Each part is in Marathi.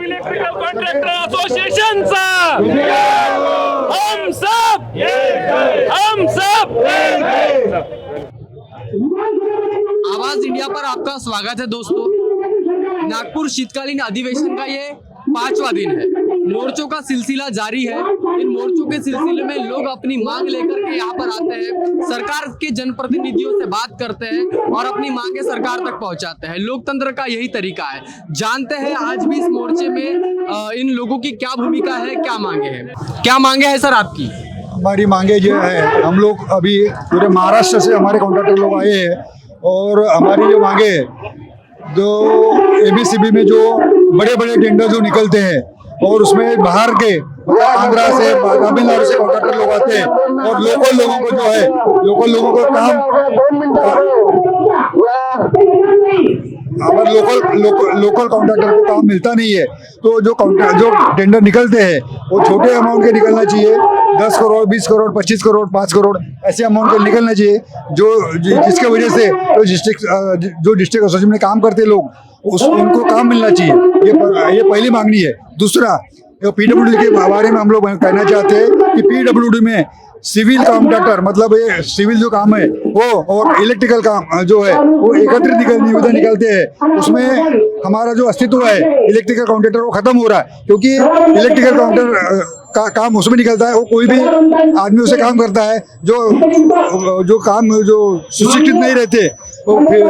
इलेक्ट्रिकल कॉन्ट्रॅक्टर असोसिएशनचा हम सब आवाज इंडिया पर आपका स्वागत है दोस्तों। नागपुर शीतकालीन अधिवेशन का ये 5वां दिन है। मोर्चों का सिलसिला जारी है। इन मोर्चों के सिलसिले में लोग अपनी मांग लेकर के यहाँ पर आते हैं, सरकार के जनप्रतिनिधियों से बात करते हैं और अपनी मांगे सरकार तक पहुंचाते हैं। लोकतंत्र का यही तरीका है। जानते हैं आज भी इस मोर्चे में इन लोगों की क्या भूमिका है, क्या मांगे हैं। क्या मांगे हैं सर आपकी? हमारी मांगे जो है, हम लोग अभी पूरे महाराष्ट्र से हमारे कॉन्ट्रैक्टर लोग आए हैं और हमारी जो मांगे है, जो एबीसीबी में जो बड़े बड़े टेंडर जो निकलते हैं और उसमें बाहर के आंध्रा से तमिलनाडु से कॉन्ट्रैक्टर लोग आते हैं और लोकल लोगों को जो है, लोकल लोगों को हमारे लोकल कॉन्ट्रैक्टर को काम मिलता नहीं है। तो जो टेंडर निकलते हैं वो छोटे अमाउंट के निकलना चाहिए, 10 करोड़ 20 करोड़ 25 करोड़ 5 करोड़ ऐसे अमाउंट के निकलना चाहिए, जिसके वजह से जो डिस्ट्रिक्ट एसोसिएशन में काम करते लोग उनको काम मिलना चाहिए। ये पहली मांगनी है। दूसरा, पीडब्ल्यूडी के बारे में हम लोग कहना चाहते हैं कि पीडब्ल्यूडी में सिविल कॉन्ट्रैक्टर मतलब ये सिविल जो काम है वो और इलेक्ट्रिकल काम जो है वो एकत्रित निविदा निकलते हैं। उसमें हमारा जो अस्तित्व है इलेक्ट्रिकल कॉन्ट्रैक्टर वो खत्म हो रहा है, क्योंकि इलेक्ट्रिकल कॉन्ट्रैक्टर का काम उसमें निकलता है। वो कोई भी आदमी उसे काम करता है जो काम जो सुशिक्षित नहीं रहते वो फिर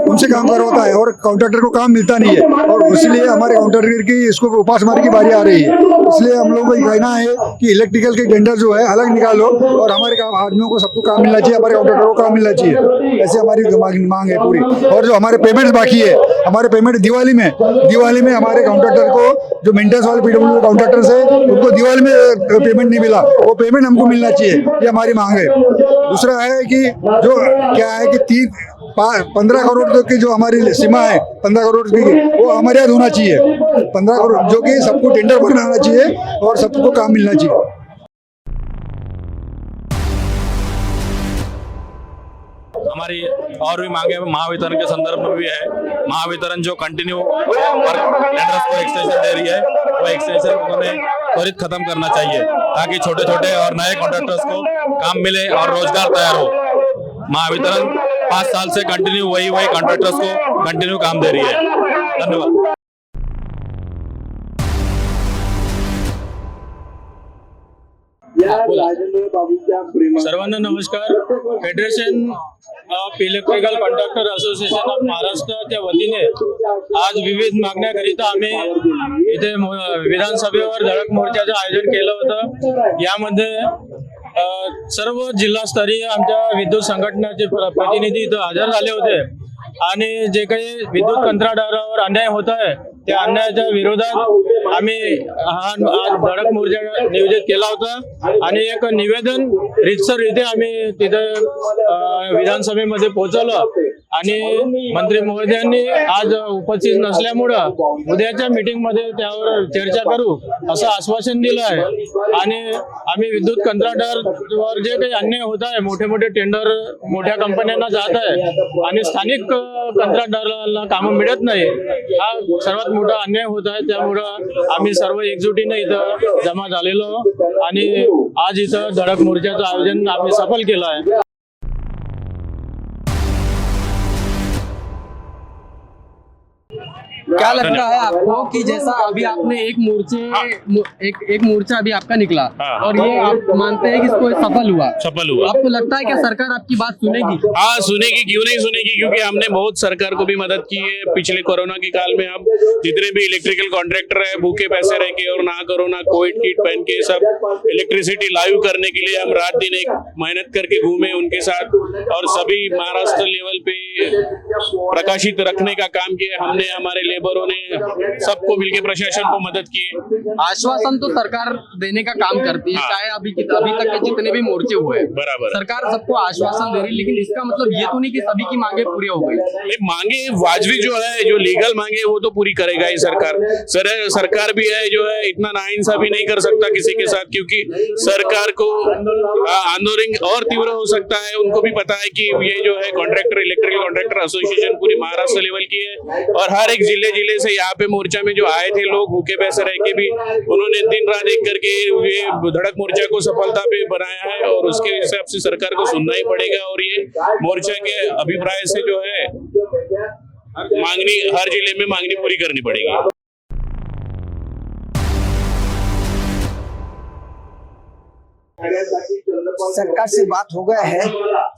उनसे काम करवाता है और कॉन्ट्रैक्टर को काम मिलता नहीं है। और इसलिए हमारे कॉन्ट्रैक्टर की इसको उपास मार की बारी आ रही है। इसलिए हम लोगों को ये कहना है कि इलेक्ट्रिकल के टेंडर जो है अलग निकालो और हमारे आदमियों को सबको काम मिलना चाहिए, हमारे कॉन्ट्रैक्टर को काम मिलना चाहिए। ऐसे हमारी मांग है पूरी। और जो हमारे पेमेंट्स बाकी है, हमारे पेमेंट दिवाली में हमारे कॉन्ट्रैक्टर को जो मेंटेनेंस वाले पीडब्ल्यूडी कॉन्ट्रैक्टर्स है उनको दिवाली में पेमेंट नहीं मिला, वो पेमेंट हमको मिलना चाहिए। ये हमारी मांग है। दूसरा है कि जो क्या है कि 15 करोड़ तक की जो हमारी सीमा है 15 करोड़ की, वो हमारे यहाँ होना चाहिए। 15 करोड़ जो कि सबको टेंडर भरना आना चाहिए और सबको काम मिलना चाहिए। हमारी और भी मांगे महावितरण के संदर्भ में भी है। महावितरण जो कंटिन्यू टेंडर्स को एक्सटेंशन दे रही है, वो एक्सटेंशन उन्होंने त्वरित खत्म करना चाहिए ताकि छोटे छोटे और नए कॉन्ट्रैक्टर्स को काम मिले और रोजगार तैयार हो। महावितरण 5 साल से कंटिन्यू वही कॉन्ट्रैक्टर्स को कंटिन्यू काम दे रही है। धन्यवाद। सर्वांना नमस्कार। Federation of electrical contractor association of महाराष्ट्राच्या वतीने आज विविध मागण्याकरिता आम्ही इथे विधानसभेवर धडक मोर्चाचं आयोजन केलं होतं। यामध्ये सर्व जिल्हास्तरीय आमच्या विद्युत संघटनाचे प्रतिनिधी इथं हजर झाले होते आणि जे काही विद्युत कंत्राटदारावर अन्याय होत आहे त्या अन्यायाच्या विरोधात आम्ही आज धडक मोर्चा नियोजित केला होता आणि एक निवेदन रीतसर आम्ही तिथे विधानसभेमध्ये पोहोचवलं आणि मंत्री महोदयांनी आज उपस्थित नसल्यामुळं उद्याच्या मीटिंग मध्ये त्यावर चर्चा करू असं आश्वासन दिलं आहे। आणि आम्ही विद्युत कंत्राटदारावर जे काही अन्याय होत आहे, मोठे मोठे टेंडर मोठ्या कंपन्यांना जात आहे आणि स्थानिक कंत्राटदाराला कामं मिळत नाही, हा सर्वात मोठा अन्याय होत आहे। त्यामुळं आम्ही सर्व एकजुटीने इथं जमा झालेलो आणि आज इथं धडक मोर्चाचं आयोजन आम्ही सफल केलं आहे। क्या लगता है आपको कि जैसा अभी आपने एक मोर्चा अभी आपका निकला और ये आप मानते हैं कि इसको सफल हुआ? आपको लगता है क्या सरकार आपकी बात सुनेगी? हाँ सुनेगी, क्यों नहीं सुनेगी, क्योंकि हमने बहुत सरकार को भी मदद की है। पिछले कोरोना के काल में हम जितने भी इलेक्ट्रिकल कॉन्ट्रैक्टर है भूखे पैसे रह के और ना कोरोना कोविड किट पहन के सब इलेक्ट्रिसिटी लाइव करने के लिए हम रात दिन एक मेहनत करके घूमे उनके साथ और सभी महाराष्ट्र लेवल पे प्रकाशित रखने का काम किया हमने। हमारे लेबरों ने सबको मिलकर प्रशासन को मदद की। आश्वासन तो सरकार देने का काम करती है, चाहे अभी तक के जितने भी मोर्चे हुए बराबर सरकार सबको आश्वासन दे रही है, लेकिन इसका मतलब ये तो नहीं कि सभी की मांगे पूरी हो गई। मांगे वाजबी जो है, जो लीगल मांगे वो तो पूरी करेगा ही सरकार। सरकार भी है जो है इतना नाइंसाफी नहीं कर सकता किसी के साथ, क्योंकि सरकार को आंदोलन और तीव्र हो सकता है। उनको भी पता है कि ये जो है कॉन्ट्रैक्टर इलेक्ट्रिकल कॉन्ट्रैक्टर एसोसिएशन पूरी महाराष्ट्र लेवल की है और हर एक जिले से यहाँ पे मोर्चा में जो आए थे लोग भूखे पैसे रह के भी उन्होंने दिन रात एक करके ये धड़क मोर्चा को सफलता पे बनाया है और उसके हिसाब से सरकार को सुनना ही पड़ेगा और ये मोर्चा के अभिप्राय से जो है मांगनी हर जिले में मांगनी पूरी करनी पड़ेगी। सरकार से बात हो गया है,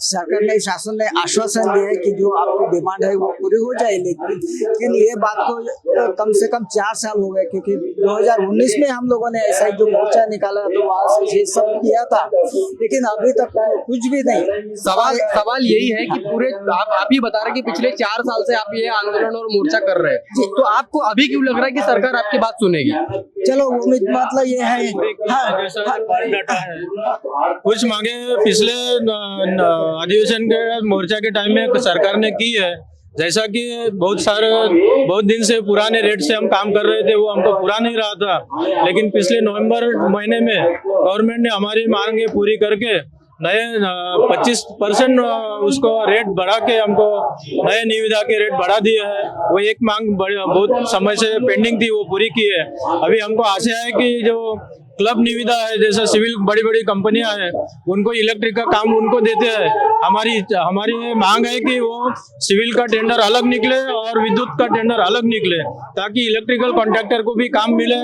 सरकार ने शासन ने आश्वासन दिया है कि जो आपकी डिमांड है वो पूरी हो जाए, लेकिन ये बात को कम से कम 4 साल हो गए क्योंकि 2019 में हम लोगों ने ऐसा ही जो मोर्चा निकाला तो वहाँ से ये सब किया था, लेकिन अभी तक कुछ भी नहीं। सवाल यही है कि पूरे आप ही बता रहे कि पिछले 4 साल से आप ये आंदोलन और मोर्चा कर रहे हैं, तो आपको अभी क्यों लग रहा है कि सरकार आपकी बात सुनेगी? चलो मतलब ये है कुछ मांगे पिछले अधिवेशन के मोर्चा के टाइम में सरकार ने की है, जैसा कि बहुत दिन से पुराने रेट से हम काम कर रहे थे, वो हमको पूरा नहीं रहा था, लेकिन पिछले नवंबर महीने में गवर्नमेंट ने हमारी मांगे पूरी करके नए 25% उसको रेट बढ़ा के हमको नए निविदा के रेट बढ़ा दिए है। वो एक मांग बहुत समय से पेंडिंग थी, वो पूरी की है। अभी हमको आशा है कि जो क्लब निविदा है, जैसे सिविल बड़ी बड़ी कंपनियां हैं, उनको इलेक्ट्रिक का काम उनको देते हैं। हमारी मांग है कि वो सिविल का टेंडर अलग निकले और विद्युत का टेंडर अलग निकले, ताकि इलेक्ट्रिकल कॉन्ट्रैक्टर को भी काम मिले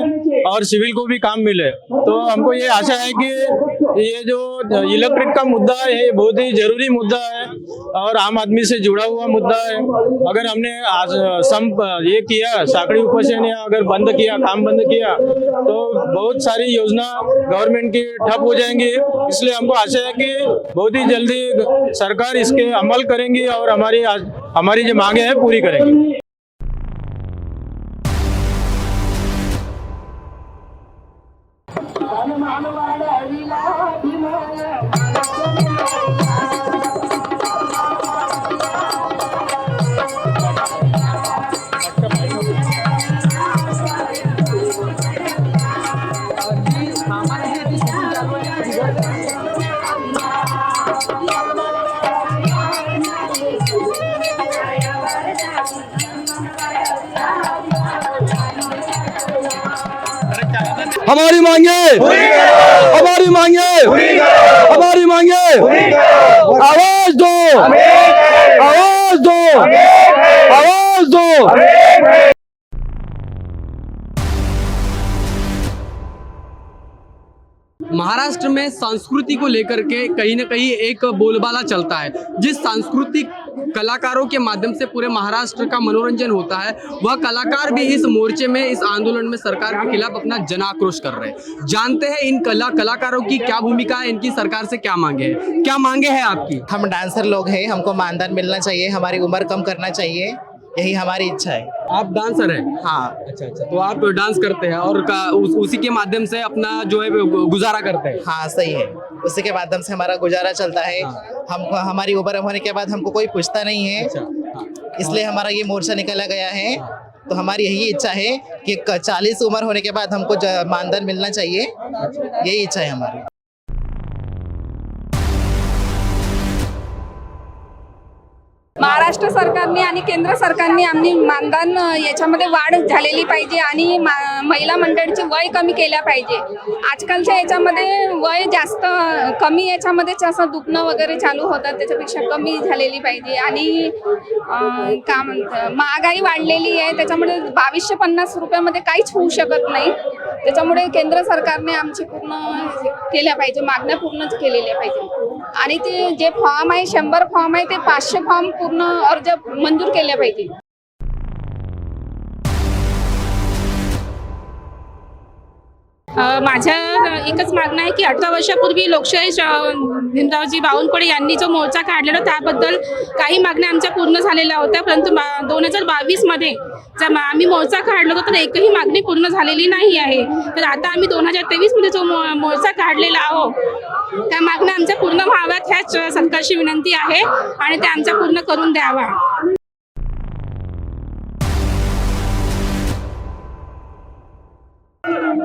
और सिविल को भी काम मिले। तो हमको ये आशा है कि ये जो इलेक्ट्रिक का मुद्दा है ये बहुत ही जरूरी मुद्दा है और आम आदमी से जुड़ा हुआ मुद्दा है। अगर हमने ये किया साकड़ी उपोषण या अगर बंद किया, काम बंद किया, तो बहुत सारी योजना गवर्नमेंट की ठप हो जाएंगी। इसलिए हमको आशा है कि बहुत ही जल्दी सरकार इसके अमल करेंगी और हमारी जो मांगे हैं पूरी करेंगी। हमारी मांगे हमारी मांगे हमारी मांगे आवाज दो आवाज दो आवाज दो। महाराष्ट्र में संस्कृति को लेकर के कहीं ना कहीं एक बोलबाला चलता है। जिस सांस्कृतिक कलाकारों के माध्यम से पूरे महाराष्ट्र का मनोरंजन होता है, वह कलाकार भी इस मोर्चे में, इस आंदोलन में सरकार के खिलाफ अपना जन आक्रोश कर रहे हैं। जानते हैं इन कलाकारों की क्या भूमिका है, इनकी सरकार से क्या मांगे है, क्या मांगे है आपकी? हम डांसर लोग हैं, हमको मानधन मिलना चाहिए, हमारी उम्र कम करना चाहिए, यही हमारी इच्छा है। आप डांसर हैं? हाँ। अच्छा, तो आप डांस करते हैं और उसी के माध्यम से अपना जो है गुजारा करते हैं? हाँ सही है, उसी के माध्यम से हमारा गुजारा चलता है। हमको हमारी उम्र होने के बाद हमको कोई पूछता नहीं है। इसलिए हमारा ये मोर्चा निकाला गया है। तो हमारी यही इच्छा है कि 40 उम्र होने के बाद हमको मानधन मिलना चाहिए, यही इच्छा है हमारी। महाराष्ट्र सरकारने आणि केंद्र सरकारने आम्ही मानधन याच्यामध्ये वाढ झालेली पाहिजे आणि महिला मंडळाची वय कमी केल्या पाहिजे। आजकालच्या याच्यामध्ये वय जास्त कमी याच्यामध्येच असं दुखणं वगैरे चालू होतात, त्याच्यापेक्षा कमी झालेली पाहिजे। आणि काय म्हणतात, महागाई वाढलेली आहे, त्याच्यामुळे 2250 रुपयामध्ये काहीच होऊ शकत नाही। त्याच्यामुळे केंद्र सरकारने आमची पूर्ण केल्या पाहिजे, मागण्या पूर्ण केलेल्या पाहिजे। आणि ते जे फॉर्म आहे 100 फॉर्म आहे ते 500 फॉर्म पूर्ण अर्ज मंजूर केले पाहिजे। माझ्या एकच मागणं आहे की 18 वर्षापूर्वी लोकशाही भीमरावजी बावनकुळे यांनी जो मोर्चा काढलेला त्याबद्दल काही मागण्या आमच्या पूर्ण झालेल्या होत्या, परंतु 2022 मध्ये जर आम्ही मोर्चा काढला होता तर एकही मागणी पूर्ण झालेली नाही आहे। तर आता आम्ही 2023 मध्ये जो मोर्चा काढलेला आहोत त्या मागण्या आमच्या पूर्ण व्हाव्यात ह्याच सरकारची विनंती आहे आणि त्या आमच्या पूर्ण करून द्यावा।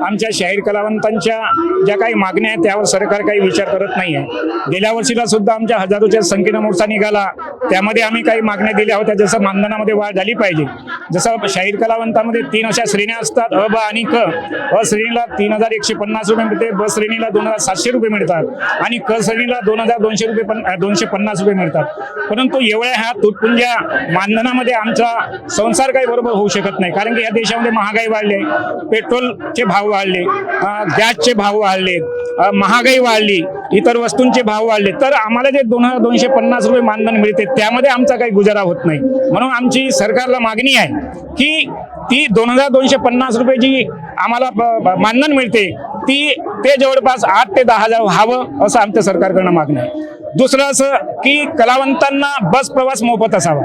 आमच्या शाहीर कलावंतांच्या ज्या काही मागण्या आहेत त्यावर सरकार काही विचार करत नाही आहे. गेल्या वर्षीला सुद्धा आमच्या हजारोच्या संख्येनं मोर्चा निघाला, त्यामध्ये आम्ही काही मागण्या दिल्या होत्या, जसं मानधनामध्ये वाढ झाली पाहिजे. जसं शाहीर कलावंतामध्ये 3 अशा श्रेण्या असतात, अ, ब आणि क. अ श्रेणीला 3150 रुपये मिळते, ब श्रेणीला 2700 रुपये मिळतात आणि क श्रेणीला 250 रुपये मिळतात. परंतु एवढ्या ह्या तुटपुंज्या मानधनामध्ये आमचा संसार काही बरोबर होऊ शकत नाही, कारण की या देशामध्ये महागाई वाढली, पेट्रोलचे भाव वाढले, गॅसचे भाव वाढले, महागाई वाढली, इतर वस्तूंचे भाव वाढले, तर आम्हाला जे 2250 रुपये मानधन मिळते त्यामध्ये आमचा काही गुजारा होत नाही. म्हणून आमची सरकारला मागणी आहे की ती 2250 रुपये जी आम्हाला मानधन मिळते ते जवळपास 8 ते 10 हजार व्हावं असं आमच्या सरकारकडनं मागणं आहे. दुसरं असं की कलावंतांना बस प्रवास मोफत असावा,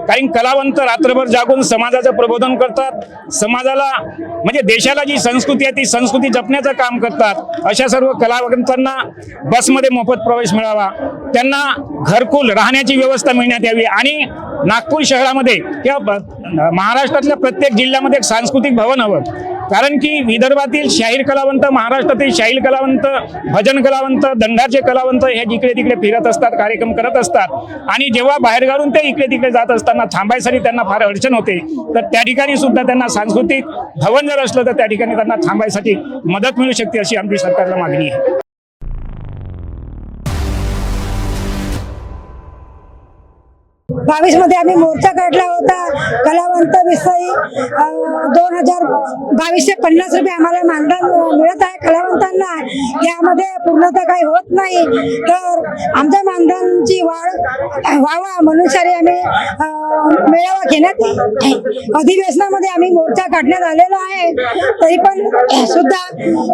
कारण कलावंत रात्रभर जागून समाजाचं प्रबोधन करतात, समाजाला म्हणजे देशाला जी संस्कृती आहे ती संस्कृती जपण्याचं काम करतात. अशा सर्व कलावंतांना बसमध्ये मोफत प्रवेश मिळावा, त्यांना घरकुल राहण्याची व्यवस्था मिळण्यात यावी आणि नागपूर शहरामध्ये किंवा महाराष्ट्रातल्या प्रत्येक जिल्ह्यामध्ये एक सांस्कृतिक भवन हवं, कारण की विदर्भातील शाहीर कलावंत, महाराष्ट्रातील शाहीर कलावंत, भजन कलावंत, दंडाचे कलावंत हे जिकडे तिकडे फिरत असतात, कार्यक्रम करत असतात आणि जेव्हा बाहेरगावून ते इकडे तिकडे जात असताना थांबायसाठी त्यांना फार अडचण होते. तर त्या ठिकाणी सुद्धा त्यांना सांस्कृतिक भवन जर असलं तर त्या ठिकाणी त्यांना थांबायसाठी मदत मिळू शकते, अशी आमची सरकारला मागणी आहे. मध्ये आम्ही मोर्चा काढला होता कलावंत विषयी. 2250 रुपये आम्हाला मानधन मिळत आहे कलावंतांना, यामध्ये पूर्णतः काही होत नाही, तर आमच्या मानधनची वाढ व्हावा म्हणून सारी आम्ही मेळावा घेण्यात अधिवेशनामध्ये आम्ही मोर्चा काढण्यात आलेला आहे. तरी पण सुद्धा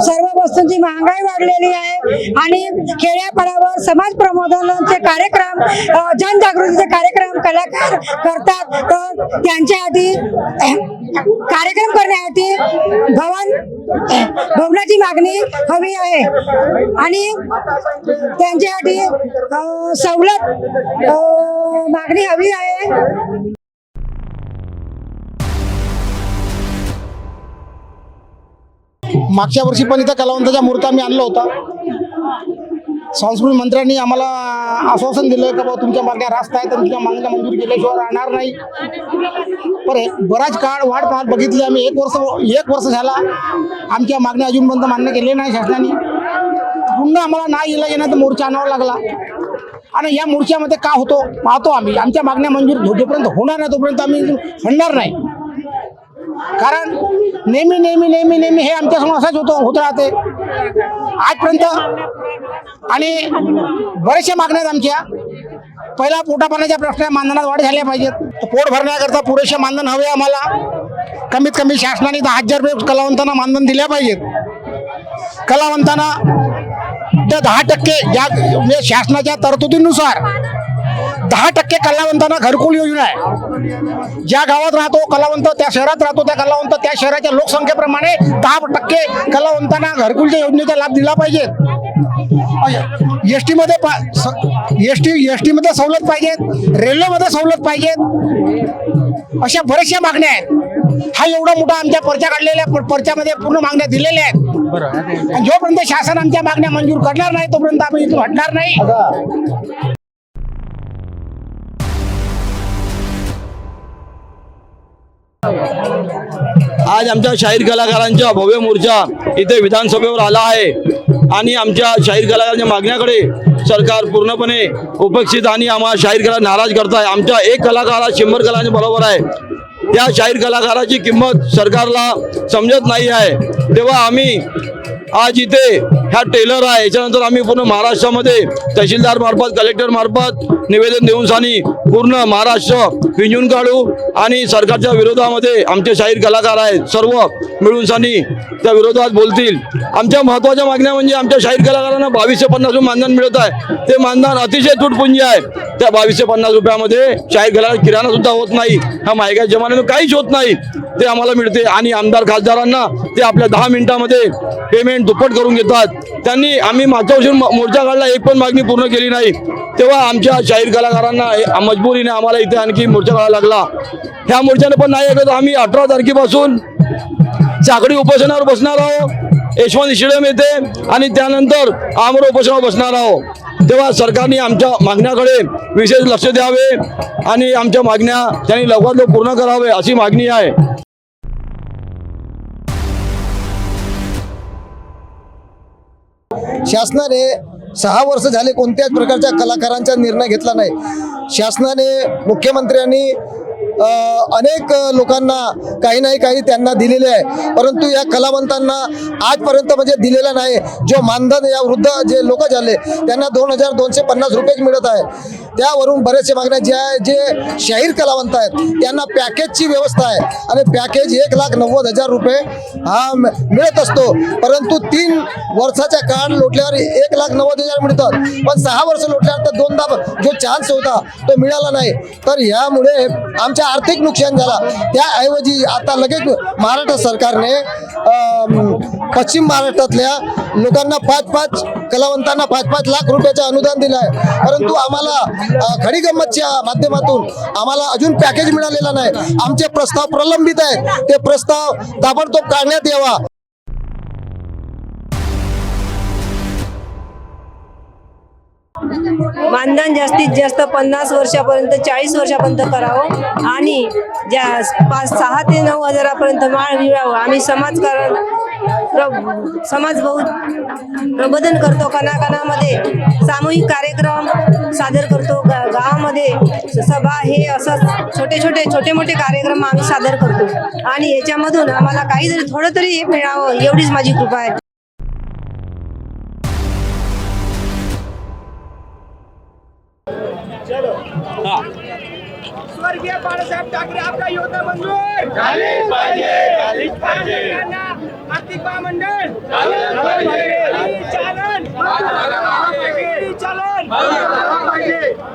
सर्व वस्तूंची महागाई वाढलेली आहे आणि खेड्यापाड्यावर समाज प्रबोधनाचे कार्यक्रम, जनजागृतीचे कार्यक्रम कलाकार करतात, तर त्यांच्यासाठी कार्यक्रम करण्यासाठी भवनाची मागणी हवी आहे आणि त्यांच्यासाठी सवलत मागणी हवी आहे. मागच्या वर्षी पण इथं कलावंताचा मूर्ती आम्ही आणला होता. संस्कृती मंत्र्यांनी आम्हाला आश्वासन दिलं की बाबा तुमच्या मागण्या रास्त आहेत, तुमच्या मागण्या मंजूर केल्याशिवाय राहणार नाही. पण बराच काळ वाट पाहत बघितली आम्ही. एक वर्ष झाला आमच्या मागण्या अजूनपर्यंत मान्य केले नाही शासनाने. पुन्हा आम्हाला नाही इलाज येण्याचा मोर्चा आणावा लागला आणि या मोर्चामध्ये का होतो पाहतो आम्ही. आमच्या मागण्या मंजूर जोपर्यंत होणार नाही तोपर्यंत आम्ही हलणार नाही, कारण नेहमी नेहमी नेहमी नेहमी हे आमच्यासमोर असंच होत राहते आजपर्यंत. आणि बरेचशा मागण्या आहेत आमच्या. पहिला पोटापाण्याच्या प्रश्न, मानधनात वाढ झाल्या पाहिजेत. पोट भरण्याकरता पुरेसे मानधन हवे आम्हाला. कमीत कमी शासनाने 10,000 रुपये कलावंतांना मानधन दिल्या पाहिजेत. कलावंतांना 10% या शासनाच्या तरतुदीनुसार 10% कलावंतांना घरकुल योजना आहे. ज्या गावात राहतो कलावंत, त्या शहरात राहतो त्या कलावंत, त्या शहराच्या लोकसंख्येप्रमाणे 10% कलावंतांना घरकुलच्या योजनेचा लाभ दिला पाहिजे. एसटी मध्ये सवलत पाहिजेत, रेल्वेमध्ये सवलत पाहिजेत, अशा बऱ्याचशा मागण्या आहेत. हा एवढा मोठा आमच्या पर्चा काढलेल्या पर्चामध्ये पूर्ण मागण्या दिलेल्या आहेत. आणि जोपर्यंत शासन आमच्या मागण्या मंजूर करणार नाही तोपर्यंत आम्ही इथून हटणार नाही. आज आमच्या शाहीर कलाकारांचा भव्य मोर्चा इथे विधानसभेवर आला आहे आणि आमच्या शाहीर कलाकारांच्या मागण्याकडे सरकार पूर्णपणे उपस्थित आणि आम्हा शाहीर कला नाराज करत आहे. आमच्या एक कलाकार 100 कलांच्या बरोबर आहे. त्या शाहीर कलाकाराची किंमत सरकारला समजत नाही आहे. तेव्हा आम्ही आज इथे ह्या टेलर आहे, याच्यानंतर आम्ही पूर्ण महाराष्ट्रामध्ये तहसीलदार मार्फत, कलेक्टर मार्फत निवेदन देऊन सानी पूर्ण महाराष्ट्र पिंजून काढू आणि सरकारच्या विरोधामध्ये आमचे शाहीर कलाकार आहेत सर्व मिळून सानी त्या विरोधात बोलतील. आमच्या महत्त्वाच्या मागण्या म्हणजे आमच्या शाहीर कलाकारांना 2250 मानधन मिळत आहे. ते मानधन अतिशय तुटपुंजी आहे. त्या 2250 रुपयामध्ये शाहीर कलाकार किराणा सुद्धा होत नाही. हा महागाई जमान्यानं काहीच होत नाही, ते आम्हाला मिळते. आणि आमदार खासदारांना ते आपल्या 10 मिनिटामध्ये पेमेंट दुप्पट करून घेतात. त्यांनी आम्ही मागच्या वर्षी मोर्चा काढला, एक पण मागणी पूर्ण केली नाही. तेव्हा आमच्या शाहीर कलाकारांना मजबुरीने आम्हाला इथे आणखी मोर्चा काढावा लागला. ह्या मोर्चाने पण नाही ऐकत आम्ही 18 तारखेपासून साखळी उपोषणावर बसणार आहोत यशवंत स्टेडियम येथे आणि त्यानंतर आमरण उपोषणावर बसणार आहोत। तेव्हा सरकारने आमच्या मागण्याकडे विशेष लक्ष द्यावे आणि आमच्या मागण्या त्यांनी लवकरात लवकर पूर्ण करावे अशी मागणी आहे। शासनाने 6 वर्ष झाले कोणत्याच प्रकारच्या कलाकारांचा निर्णय घेतला नाही। शासनाने मुख्यमंत्र्यांनी अनेक लोकांना काही नाही काही त्यांना दिलेले आहे, परंतु या कलावंतांना आजपर्यंत म्हणजे दिलेला नाही। जो मानधन या वृद्ध जे लोक झाले त्यांना 2250 रुपयेच मिळत आहे। त्यावरून बरेचसे मागण्या जे शाहीर कलावंत आहेत त्यांना पॅकेजची व्यवस्था आहे आणि पॅकेज 1,90,000 रुपये हा मिळत असतो, परंतु 3 वर्षाच्या काळ लोटल्यावर 1,90,000 मिळतात, पण 6 वर्ष लोटल्यानंतर दोनदा जो चान्स होता तो मिळाला नाही। तर यामुळे आमच्या आर्थिक नुकसान झाला। त्याऐवजी आता लगेच महाराष्ट्र सरकारने पश्चिम महाराष्ट्रातल्या लोकांना 5-5 कलावंतांना 5-5 लाख रुपयाचं अनुदान दिलं आहे, परंतु आम्हाला खडी गंमतच्या माध्यमातून आम्हाला अजून पॅकेज मिळालेला नाही। आमचे प्रस्ताव प्रलंबित आहेत, ते प्रस्ताव ताबडतोब काढण्यात यावा। मानधन जास्तीत जास्त 50 वर्षापर्यंत 40 वर्षापर्यंत करावं आणि ज्या 6 ते 9 हजारापर्यंत माळ मिळावं। आम्ही समाज बहुत प्रबोधन करतो, कणाकणामध्ये सामूहिक कार्यक्रम सादर करतो, गावामध्ये सभा हे असं छोटे मोठे कार्यक्रम आम्ही सादर करतो आणि याच्यामधून आम्हाला काही जरी थोडं तरी हे मिळावं एवढीच माझी कृपा आहे। स्वर्गीय बाळासाहेब ठाकरे आपका योजना मंजूर झालीच पाहिजे। आर्थिक महामंडळ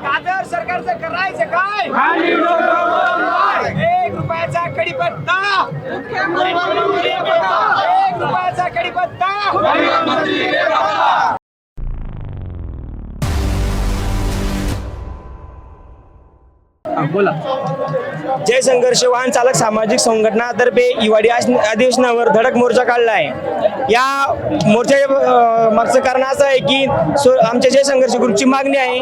दादर सरकारचं करायचं काय? 1 रुपयाचा कडीपत्ता, 1 रुपयाचा कडीपत्ता। बोला। जय संघर्ष वाहन चालक सामाजिक संघटनातर्फे हिवाळी अधिवेशनावर धडक मोर्चा काढला आहे। या मोर्चाचे मागचं कारण असं आहे की आमच्या जय संघर्ष ग्रुपची मागणी आहे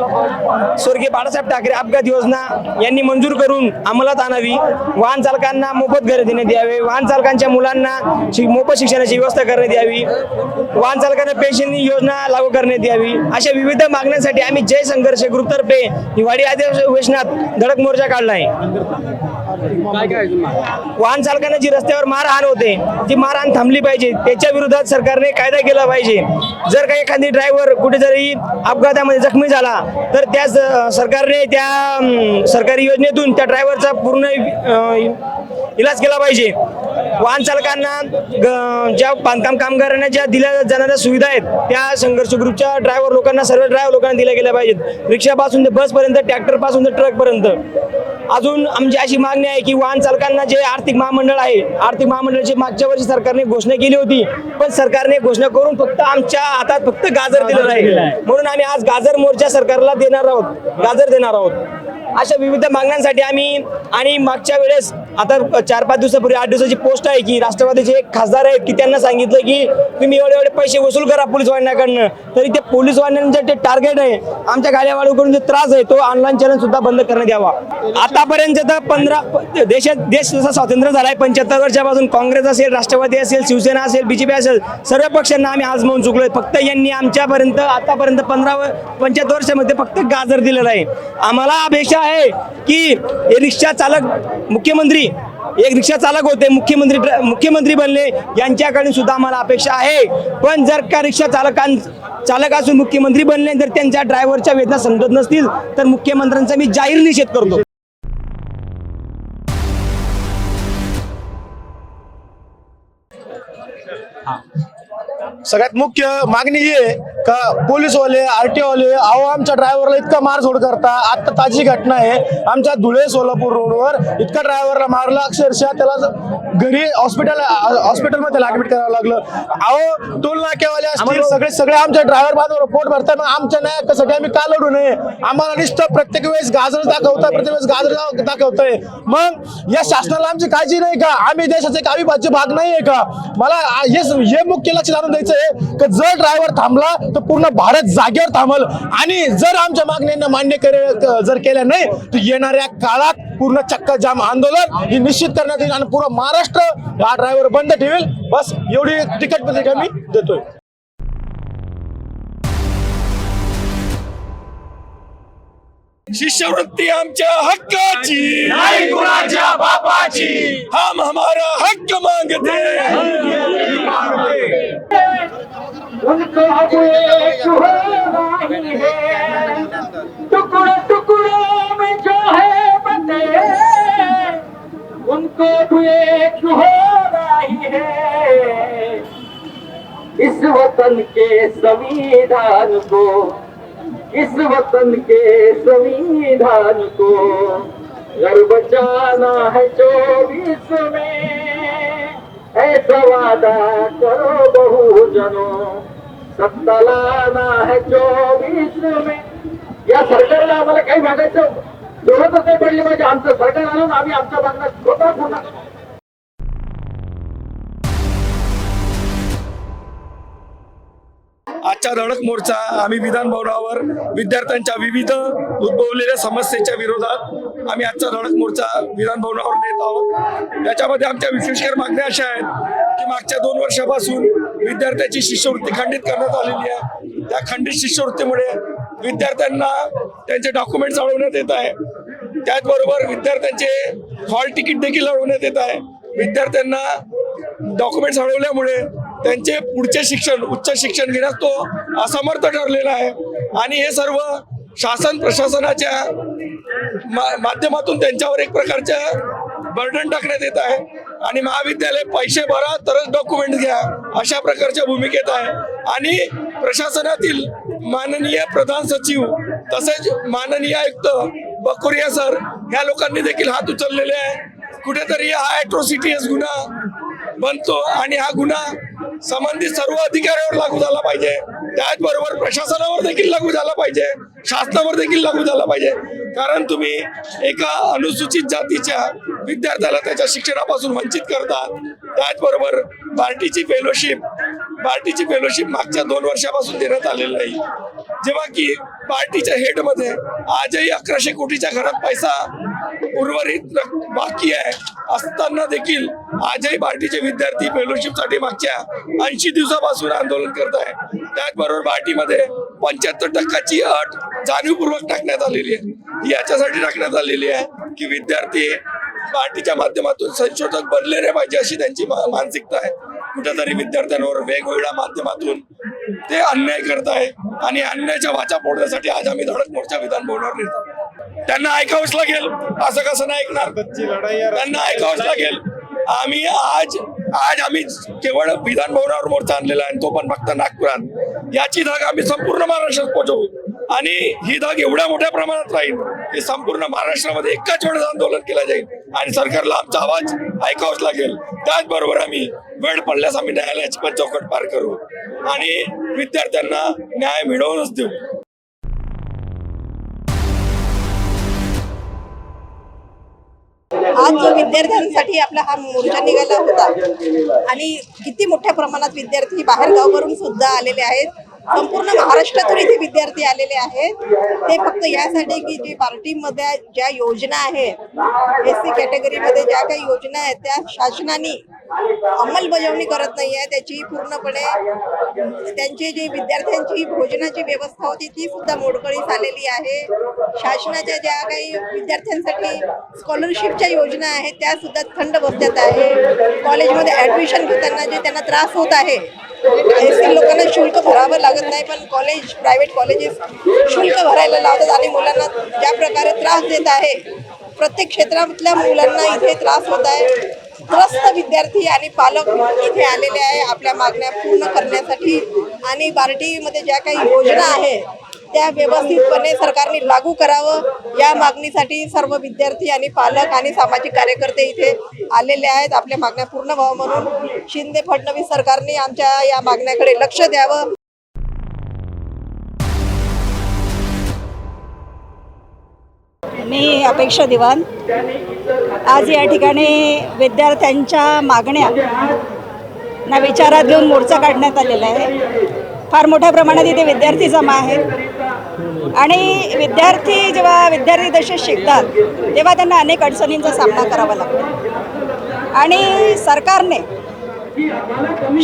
स्वर्गीय बाळासाहेब ठाकरे अपघात योजना यांनी मंजूर करून अंमलात आणावी, वाहन चालकांना मोफत घरे देण्यात यावे, वाहन चालकांच्या मुलांना मोफत शिक्षणाची व्यवस्था करण्यात यावी, वाहन चालकांना पेन्शन योजना लागू करण्यात यावी, अशा विविध मागण्यांसाठी आम्ही जय संघर्ष ग्रुपतर्फे हिवाळी अधिवेशनात धडक मोर्चा काढला आहे। वाहन चालकांना जी रस्त्यावर मारहाण होते ती मारहाण थांबली पाहिजे, त्याच्या विरोधात सरकारने कायदा केला पाहिजे। जर काही एखादी ड्रायव्हर कुठे जरी अपघातामध्ये जखमी झाला तर त्या सरकारने त्या सरकारी योजनेतून त्या ड्रायव्हरचा पूर्ण इलाज केला पाहिजे। वाहन चालकांना ज्या बांधकाम कामगारांना ज्या दिल्या जाणाऱ्या सुविधा आहेत त्या संघर्ष ग्रुपच्या ड्रायव्हर लोकांना, सर्व ड्रायव्हर लोकांना दिल्या गेल्या पाहिजेत, रिक्षापासून ते बसपर्यंत, ट्रॅक्टरपासून ते ट्रकपर्यंत। अजून आमची अशी मागणी आहे की वाहन चालकांना जे आर्थिक महामंडळ आहे, आर्थिक महामंडळाची मागच्या वर्षी सरकारने घोषणा केली होती, पण सरकारने घोषणा करून फक्त आमच्या हातात फक्त गाजर दिलेलं आहे, म्हणून आम्ही आज गाजर मोर्चा सरकारला देणार आहोत, गाजर देणार आहोत। अशा विविध मागण्यांसाठी आम्ही आणि मागच्या वेळेस आता 4-5 दिवसापूर्वी 8 दिवसाची पोस्ट आहे की राष्ट्रवादीचे एक खासदार आहेत की त्यांना सांगितलं की तुम्ही एवढे पैसे वसूल करा पोलीस वाहिन्याकडनं, तरी ते पोलीस वाहिन्यांचं ते टार्गेट आहे आमच्या गाड्या वाढवून जो त्रास आहे तो ऑनलाईन चॅनल सुद्धा बंद करण्यात यावा। आतापर्यंत तर देश जसा स्वातंत्र्य झालाय 75 वर्षापासून काँग्रेस असेल, राष्ट्रवादी असेल, शिवसेना असेल, BJP असेल, सर्व पक्षांना आम्ही आजमावून चुकलोय। फक्त यांनी आमच्यापर्यंत आतापर्यंत 75 वर्षामध्ये फक्त गाजर दिलेलं आहे। आम्हाला अपेक्षा आहे की रिक्षा चालक मुख्यमंत्री एक रिक्षा चालक होते, मुख्यमंत्री बनले, यांच्याकडून सुद्धा आम्हाला अपेक्षा आहे, पण जर का रिक्षा चालक असून मुख्यमंत्री बनले तर त्यांच्या ड्रायव्हरच्या वेदना समजत नसतील तर मुख्यमंत्र्यांचा मी जाहीर निषेध करतो। सगळ्यात मुख्य मागणी ही आहे का पोलीसवाले RTO वाले अहो आमच्या ड्रायव्हरला इतका मारझोड करता. आता ताजी घटना आहे आमच्या धुळे सोलापूर रोडवर इतका ड्रायव्हरला मारला अक्षरशः त्याला घरी हॉस्पिटलमध्ये ऍडमिट करावं लागलं. अहो टोल नाक्यावाले असतील सगळे आमच्या ड्रायव्हर बांधवर पोट भरतात. मग आमच्या न्यायासाठी आम्ही का लढू नये? आम्हाला नुसतं प्रत्येक वेळेस गाजर दाखवताय प्रत्येक वेळेस गाजर दाखवतोय. मग या शासनाला आमची काळजी नाही का? आम्ही देशाचा एक अविभाज्य भाग नाहीये का? मला हे मुख्य लक्ष जाणून द्यायचं आहे की जर ड्रायव्हर थांबला तर पूर्ण भारत जागेवर थांबल आणि जर आमच्या मागण्यांना मान्य जर केल्या नाही तर येणाऱ्या काळात पूर्ण चक्का जाम आंदोलन ही निश्चित करण्यात येईल आणि पूर्ण महाराष्ट्र हा ड्रायव्हर बंद ठेवेल. बस एवढी तिकीट पत्रिका मी देतोय. शिष्यवृत्ती आमच्या हक्काची नाही कुणाच्या बापाची. हम हमारा हक्क मांगते उनको अब एक हो रही है टुकड़े टुकड़ों में जो है बटे उनको अब एक हो रही है. इस वतन के संविधान को इस वतन के संविधान को घर बचाना है 24 में. ऐसा वादा करो बहुजनों सत्ता लाना है 24 में. या सरकारला आम्हाला काही मागायचं जरूरतच नाही पडली पाहिजे. आमचं सरकार आणून आम्ही आमच्या मागण्या स्वतः पूर्ण. आजचा धडक मोर्चा आम्ही विधान भवनावर विद्यार्थ्यांच्या विविध उद्भवलेल्या समस्येच्या विरोधात आम्ही आजचा धडक मोर्चा विधान भवनावर नेत आहोत. त्याच्यामध्ये आमच्या विशेषकर मागण्या अशा आहेत की मागच्या 2 वर्षापासून विद्यार्थ्याची शिष्यवृत्ती खंडित करण्यात आलेली आहे. त्या खंडित शिष्यवृत्तीमुळे विद्यार्थ्यांना त्यांचे डॉक्युमेंट्स अडवण्यात येत आहे. त्याचबरोबर विद्यार्थ्यांचे हॉल तिकीट देखील अडवण्यात येत आहे. विद्यार्थ्यांना डॉक्युमेंट्स अडवल्यामुळे त्यांचे पुढचे शिक्षण उच्च शिक्षण घेण्यास तो असमर्थ ठरलेला आहे आणि हे सर्व शासन प्रशासनाच्या माध्यमातून त्यांच्यावर एक प्रकारच्या बर्डन टाकण्यात येत आहे आणि महाविद्यालय पैसे भरा तरच डॉक्युमेंट घ्या अशा प्रकारच्या भूमिकेत आहे. आणि प्रशासनातील माननीय प्रधान सचिव तसेच माननीय आयुक्त बकोरिया सर ह्या लोकांनी देखील हात उचललेले आहे. कुठेतरी हा ॲट्रॉसिटीज गुन्हा बनतो आणि हा गुन्हा संबंधित सर्व अधिकाऱ्यांवर लागू झाला पाहिजे. त्याचबरोबर प्रशासनावर देखील लागू झाला पाहिजे, शासनावर देखील लागू झाला पाहिजे. कारण तुम्ही एका अनुसूचित जातीच्या विद्यार्थ्याला त्याच्या शिक्षणापासून वंचित करतात. त्याचबरोबर बार्टीची फेलोशिप मागच्या 2 वर्षापासून देण्यात आलेली नाही. जेव्हा की पार्टीच्या हेडमध्ये आजही 1100 कोटीच्या घरात पैसा उर्वरित बाकी आहे असताना देखील आजही पार्टीचे विद्यार्थी फेलोशिपसाठी मागच्या 80 दिवसापासून आंदोलन करत आहे. त्याचबरोबर पार्टीमध्ये 75% अट जाणीवपूर्वक टाकण्यात आलेली आहे. ही याच्यासाठी टाकण्यात आलेली आहे की विद्यार्थी पार्टीच्या माध्यमातून संशोधक बनले नाही पाहिजे अशी त्यांची मानसिकता आहे. कुठेतरी विद्यार्थ्यांवर वेगवेगळ्या माध्यमातून ते अन्याय करत आहे आणि अन्यायाच्या वाचा फोडण्यासाठी आज आम्ही धडक मोर्चा विधान भवनावर नेतो. त्यांना ऐकावंच लागेल. असं कसं नाही ऐकणार? त्यांना ऐकावंच लागेल. आम्ही केवळ विधान भवनावर मोर्चा आणलेला आहे तो पण फक्त नागपुरात. याची धाग आम्ही संपूर्ण महाराष्ट्रात पोहोचवू आणि ही धाग एवढ्या मोठ्या प्रमाणात राहील की संपूर्ण महाराष्ट्रामध्ये एकाच वेळेस आंदोलन केलं जाईल आणि सरकारला आमचा आवाज ऐकावाच लागेल. त्याचबरोबर आम्ही वेळ पडल्यास आम्ही न्यायालयाची पण चौकट पार करू आणि विद्यार्थ्यांना न्याय मिळवूनच देऊ. आज जो विद्यार्थ्यांसाठी आपला हा मोर्चा निघाला होता आणि किती मोठ्या प्रमाणात विद्यार्थी बाहेर गावावरून सुद्धा आलेले आहेत. संपूर्ण महाराष्ट्रातून इथे विद्यार्थी आलेले आहेत. ते फक्त यासाठी की जे पार्टीमध्ये ज्या योजना आहेत SC कॅटेगरीमध्ये ज्या काही योजना आहेत त्या शासनाने अंमलबजावणी करत नाही आहे. त्याची पूर्णपणे त्यांची जी विद्यार्थ्यांची भोजनाची व्यवस्था होती ती सुद्धा मोडकळीस आलेली आहे. शासनाच्या ज्या काही विद्यार्थ्यांसाठी स्कॉलरशिपच्या योजना आहेत त्या सुद्धा थंड बसतात आहे. कॉलेजमध्ये ऍडमिशन घेताना जे त्यांना त्रास होत आहे SC लोकांना शुल्क भरावं लागत नाही पण प्रायव्हेट कॉलेजेस शुल्क भरायला लावतात आणि मुलांना ज्या प्रकारे त्रास देत आहे प्रत्येक क्षेत्रातल्या मुलांना इथे त्रास होत आहे. त्रस्त विद्यार्थी आणि पालक इथे आलेले आहे आपल्या मागण्या पूर्ण करण्यासाठी आणि बार्टीमध्ये ज्या काही योजना आहे त्या व्यवस्थितपणे सरकारने लागू करावं या मागणीसाठी सर्व विद्यार्थी आणि पालक आणि सामाजिक कार्यकर्ते इथे आलेले आहेत आपल्या मागण्या पूर्ण व्हावं म्हणून शिंदे फडणवीस सरकारने आमच्या या मागण्याकडे लक्ष द्यावं. मी अपेक्षा दिवान आज या ठिकाणी विद्यार्थ्यांच्या मागण्या ना विचारात घेऊन मोर्चा काढण्यात आलेला आहे. फार मोठ्या प्रमाणात इथे विद्यार्थी जमा आहेत आणि विद्यार्थी जेव्हा विद्यार्थी दशेत शिकतात तेव्हा त्यांना अनेक अडचणींचा सामना करावा लागतो आणि सरकारने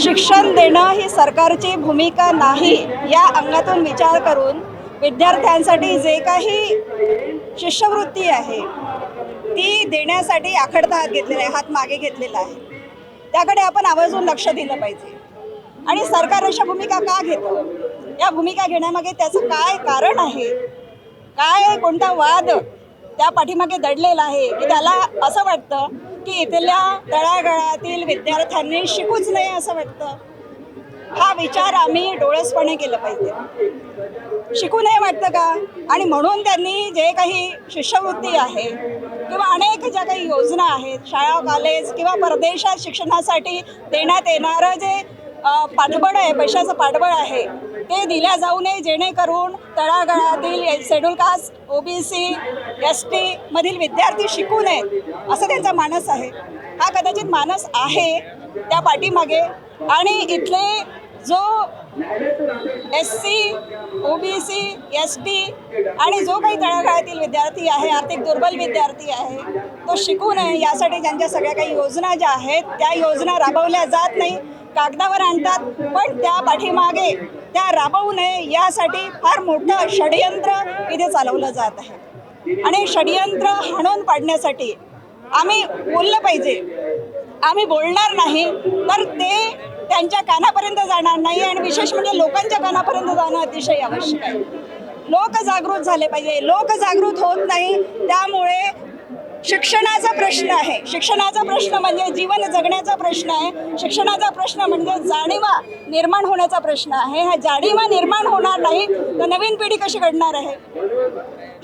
शिक्षण देणं ही सरकारची भूमिका नाही या अंगातून विचार करून विद्यार्थ्यांसाठी जे काही शिष्यवृत्ती आहे ती देण्यासाठी आखडता हात घेतलेला आहे, हात मागे घेतलेला आहे. त्याकडे आपण आवर्जून लक्ष दिलं पाहिजे आणि सरकार अशा भूमिका का घेतं, या भूमिका घेण्यामागे त्याचं काय कारण आहे, काय कोणता वाद त्या पाठीमागे दडलेला आहे की त्याला असं वाटतं की इथल्या तळागाळातील विद्यार्थ्यांनी शिकूच नये असं वाटतं. हा विचार आम्ही डोळसपणे केलं पाहिजे. शिकू नये वाटतं का आणि म्हणून त्यांनी जे काही शिष्यवृत्ती आहे किंवा अनेक ज्या काही योजना आहेत शाळा कॉलेज किंवा परदेशात शिक्षणासाठी देण्यात येणारं जे पाठबळ आहे पैशाचं पाठबळ आहे ते दिल्या जाऊ नये जेणेकरून तळागाळातील शेड्यूल कास्ट OBC ST मधील विद्यार्थी शिकू नयेत असं त्यांचा मानस आहे. हा कदाचित मानस आहे त्या पाठीमागे आणि इथले जो SC OBC ST आणि जो काही तळागाळातील विद्यार्थी आहे आर्थिक दुर्बल विद्यार्थी आहे तो शिकू नये यासाठी ज्यांच्या सगळ्या काही योजना ज्या आहेत त्या योजना राबवल्या जात नाही, कागदावर आणतात पण त्या पाठीमागे त्या राबवू नये यासाठी फार मोठं षडयंत्र इथे चालवलं जात आहे आणि षडयंत्र हाणून पाडण्यासाठी आम्ही बोललं पाहिजे. आम्ही बोलणार नाही तर ते त्यांच्या कानापर्यंत जाणार नाही आणि विशेष म्हणजे लोकांच्या कानापर्यंत जाणं अतिशय आवश्यक आहे. लोक जागृत झाले पाहिजे. लोक जागृत होत नाही त्यामुळे शिक्षणाचा प्रश्न आहे. शिक्षणाचा प्रश्न म्हणजे जीवन जगण्याचा प्रश्न आहे. शिक्षणाचा प्रश्न म्हणजे जाणीवा निर्माण होण्याचा प्रश्न आहे. हा जाणीवा निर्माण होणार नाही तर नवीन पिढी कशी घडणार आहे.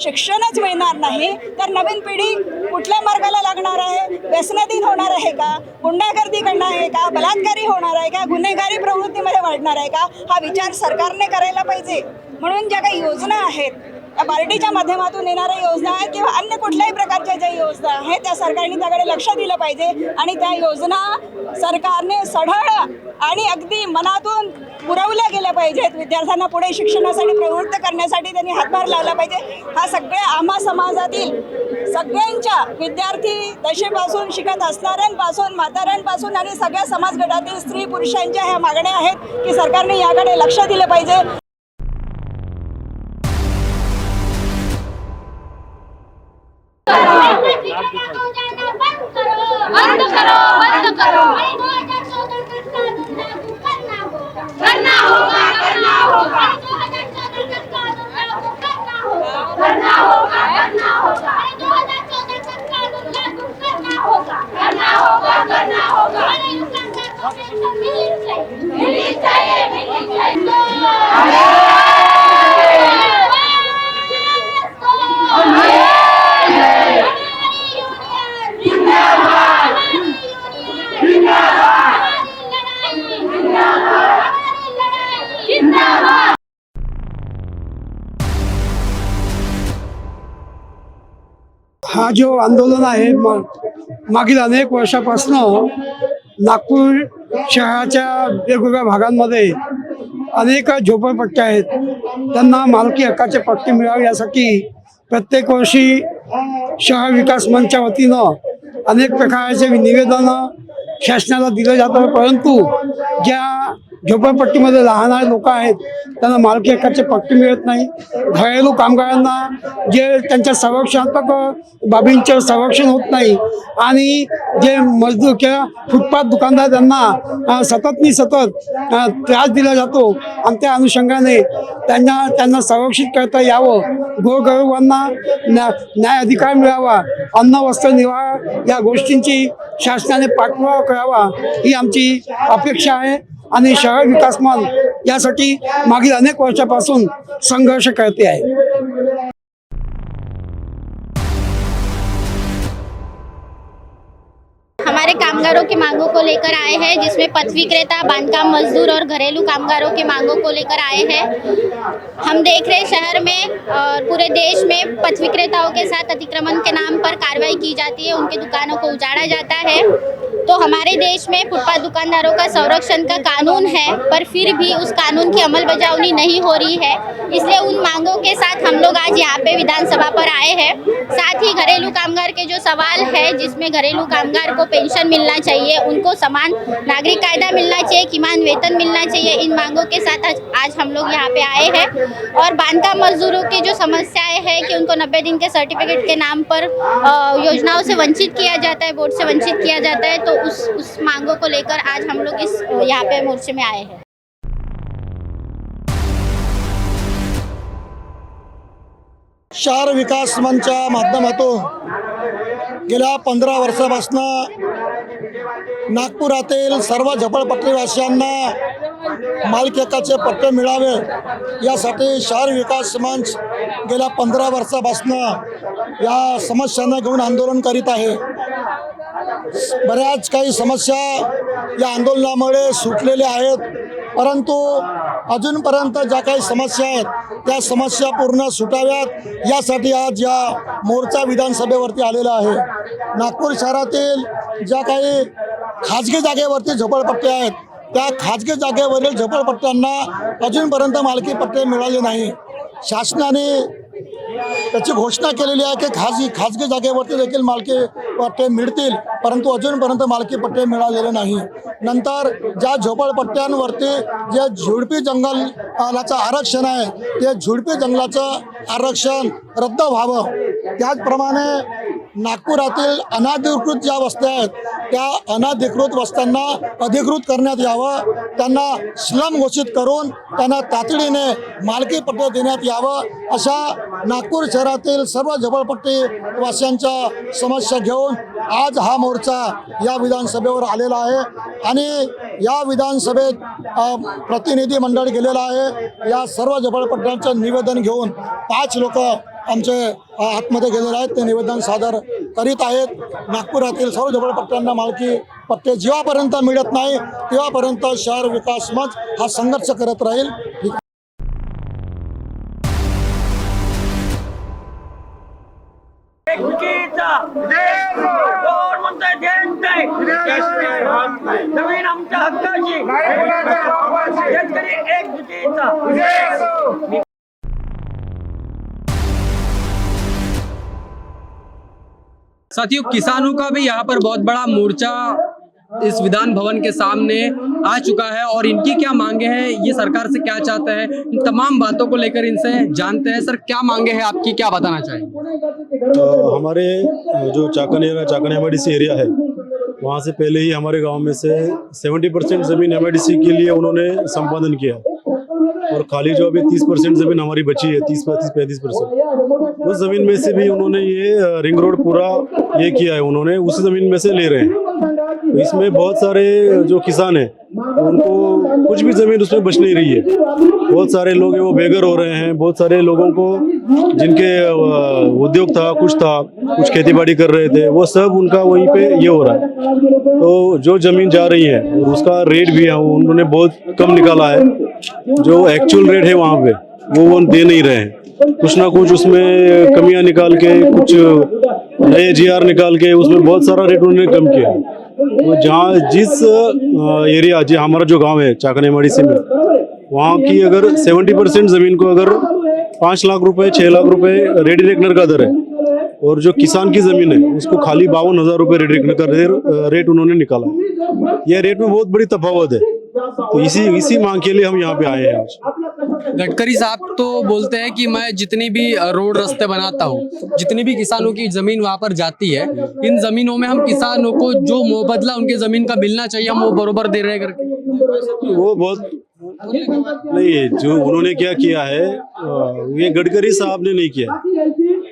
शिक्षणच मिळणार नाही तर नवीन पिढी कुठल्या मार्गाला लागणार आहे. व्यसनाधीन होणार आहे का, गुंडागर्दी करणार आहे का, बलात्कारी होणार आहे का, गुन्हेगारी प्रवृत्तीमध्ये वाढणार आहे का, हा विचार सरकारने करायला पाहिजे. म्हणून ज्या काही योजना आहेत या बार्टीच्या माध्यमातून येणाऱ्या योजना आहेत किंवा अन्य कुठल्याही प्रकारच्या ज्या योजना आहेत त्या सरकारने त्याकडे लक्ष दिलं पाहिजे आणि त्या योजना सरकारने सढळ आणि अगदी मनातून पुरवल्या गेल्या पाहिजेत. विद्यार्थ्यांना पुढे शिक्षणासाठी प्रवृत्त करण्यासाठी त्यांनी हातभार लावला पाहिजे. हा सगळ्या आम्हा समाजातील सगळ्यांच्या विद्यार्थी दशेपासून शिकत असणाऱ्यांपासून म्हाताऱ्यांपासून आणि सगळ्या समाज गटातील स्त्री पुरुषांच्या ह्या मागण्या आहेत की सरकारने याकडे लक्ष दिलं पाहिजे. बंद करो करना होगा मिलनी चाहिए हा जो आंदोलन आहे मागील अनेक वर्षापासून नागपूर शहराच्या वेगवेगळ्या भागांमध्ये अनेक झोपडपट्ट्या आहेत. त्यांना मालकी हक्काचे पट्टे मिळावे यासाठी प्रत्येक वर्षी शहर विकास मंचच्या वतीनं अनेक प्रकारचे निवेदनं शासनाला दिलं जातं, परंतु ज्या झोपडपट्टीमध्ये राहणारे लोक आहेत त्यांना मालकी हक्काचे पट्टे मिळत नाही. घरेलू कामगारांना जे त्यांच्या संरक्षणात्मक बाबींचं संरक्षण होत नाही आणि जे मजदूर किंवा फुटपाथ दुकानदार त्यांना सतत त्रास दिला जातो आणि त्या अनुषंगाने त्यांना संरक्षित करता यावं, गोरगरिबांना न्याय अधिकार मिळावा, अन्न वस्त्र निवारा या गोष्टींची शासनाने पाठपुरावा करावा ही आमची अपेक्षा आहे आणि शहर विकास मंच यासाठी मागील अनेक वर्षापासून संघर्ष करते आहे. हमारे कामगारों की मांगों को लेकर आए हैं, जिसमें पथ विक्रेता, बांधकाम मजदूर और घरेलू कामगारों की मांगों को लेकर आए हैं। हम देख रहे शहर में और पूरे देश में पथ विक्रेताओं के साथ अतिक्रमण के नाम पर कार्रवाई की जाती है, उनकी दुकानों को उजाड़ा जाता है। तो हमारे देश में फुटपाथ दुकानदारों का संरक्षण का कानून है, पर फिर भी उस कानून की अमलबजावनी नहीं हो रही है। इसलिए उन मांगों के साथ हम लोग आज यहाँ पे विधानसभा पर आए हैं। साथ ही घरेलू कामगार के जो सवाल है, जिसमें घरेलू कामगार को पेंशन मिलना चाहिए, उनको समान नागरिक कायदा मिलना चाहिए, किमान वेतन मिलना चाहिए, इन मांगों के साथ आज हम लोग यहाँ पे आए हैं। और बांधकाम मजदूरों की जो समस्याएं हैं कि उनको 90 दिन के सर्टिफिकेट के नाम पर योजनाओं से वंचित किया जाता है, बोर्ड से वंचित किया जाता है, तो उस मांगों को लेकर आज हम लोग इस यहाँ पे मोर्चे में आए हैं। शहर विकास मंचच्या माध्यमातून गेल्या 15 वर्षापासून नागपुरातील सर्व झोपडपट्टीवासियांना मालकी हक्काचे पट्टे मिळावे यासाठी शहर विकास मंच गेल्या 15 वर्षापासून या समस्यांना घेऊन आंदोलन करीत आहे। बऱ्याच काही समस्या या आंदोलनामुळे सुटलेल्या आहेत, परंतु अजूनपर्यंत ज्या काही समस्या आहेत त्या समस्या पूर्ण सुटाव्यात यासाठी आज या मोर्चा विधानसभेवरती आलेला आहे। नागपूर शहरातील ज्या काही खाजगी जागेवरती झोपडपट्ट्या आहेत त्या खाजगी जागेवरील झोपडपट्ट्यांना अजूनपर्यंत मालकी पट्टे मिळाले नाही। शासनाने त्याची घोषणा केलेली आहे की खाजगी जागेवरती देखील मालकी पट्टे मिळतील, परंतु अजूनपर्यंत मालकी पट्टे मिळालेले नाही। नंतर ज्या झोपडपट्ट्यांवरती जे झुडपी जंगलाचं आरक्षण आहे ते झुडपी जंगलाचं आरक्षण रद्द व्हावं। त्याचप्रमाणे नागपुरातील अनाधिकृत ज्या वस्त्या आहेत त्या अनाधिकृत वस्त्यांना अधिकृत करण्यात यावं, त्यांना स्लम घोषित करून त्यांना तातडीने मालकी पट्टे देण्यात यावं, अशा नागपूर शहरातील सर्व झोपडपट्टी वासियांच्या समस्या घेऊन आज हा मोर्चा या विधानसभेवर आलेला आहे। आणि या विधानसभेत प्रतिनिधी मंडळ गेलेला आहे। या सर्व झोपडपट्ट्यांचं निवेदन घेऊन 5 लोक आमचे आतमध्ये गेलेले आहेत, ते निवेदन सादर करीत आहेत। नागपुरातील सर्व झोपडपट्ट्यांना मालकी पट्टे जेव्हापर्यंत मिळत नाही तेव्हापर्यंत शहर विकास मंच हा संघर्ष करत राहील। नवीन आमच्या हक्काची शेतकरी एकजुटीचा। साथियों, किसानों का भी यहाँ पर बहुत बड़ा मोर्चा इस विधान भवन के सामने आ चुका है और इनकी क्या मांगे हैं, ये सरकार से क्या चाहते हैं, इन तमाम बातों को लेकर इनसे जानते हैं। सर, क्या मांगे हैं आपकी, क्या बताना चाहेंगे? हमारे जो चाकन एमआईडीसी एरिया है वहाँ से पहले ही हमारे गांव में से 70% ज़मीन एमआईडीसी के लिए उन्होंने संपादन किया और खाली जो अभी 30% ज़मीन हमारी बची है, 30-35% उस ज़मीन में से भी उन्होंने ये रिंग रोड पूरा ये किया है, उन्होंने उस ज़मीन में से ले रहे हैं। तो इसमें बहुत सारे जो किसान हैं उनको कुछ भी ज़मीन उसमें बच नहीं रही है। बहुत सारे लोग हैं वो बेघर हो रहे हैं। बहुत सारे लोगों को जिनके उद्योग था, कुछ खेती बाड़ी कर रहे थे, वो सब उनका वहीं पे ये हो रहा है। तो जो ज़मीन जा रही है और उसका रेट भी है उन्होंने बहुत कम निकाला है। जो एक्चुअल रेट है वहाँ पे वो दे नहीं रहे हैं, कुछ ना कुछ उसमें कमियां निकाल के, कुछ नए जीआर निकाल के उसमें बहुत सारा रेट उन्होंने कम किया। तो जहाँ जिस एरिया जो हमारा जो गांव है चाकन एमआईडीसी में, वहाँ की अगर 70% ज़मीन को अगर 5 लाख रुपए 6 लाख रुपए रेडी रेकनर का दर है और जो किसान की ज़मीन है उसको खाली 52,000 रुपये रेडी रेकनर का रेट उन्होंने निकाला है। यह रेट में बहुत बड़ी तफावत है। तो इसी मांग के लिए हम यहाँ पे आए हैं आज। गडकरी साहब तो बोलते हैं कि मैं जितनी भी रोड रास्ते बनाता हूँ, जितनी भी किसानों की जमीन वहाँ पर जाती है, इन जमीनों में हम किसानों को जो मुआवजा उनके जमीन का मिलना चाहिए हम वो बरोबर दे रहे हैं करके। वो बहुत नहीं, जो उन्होंने क्या किया है ये गडकरी साहब ने नहीं किया,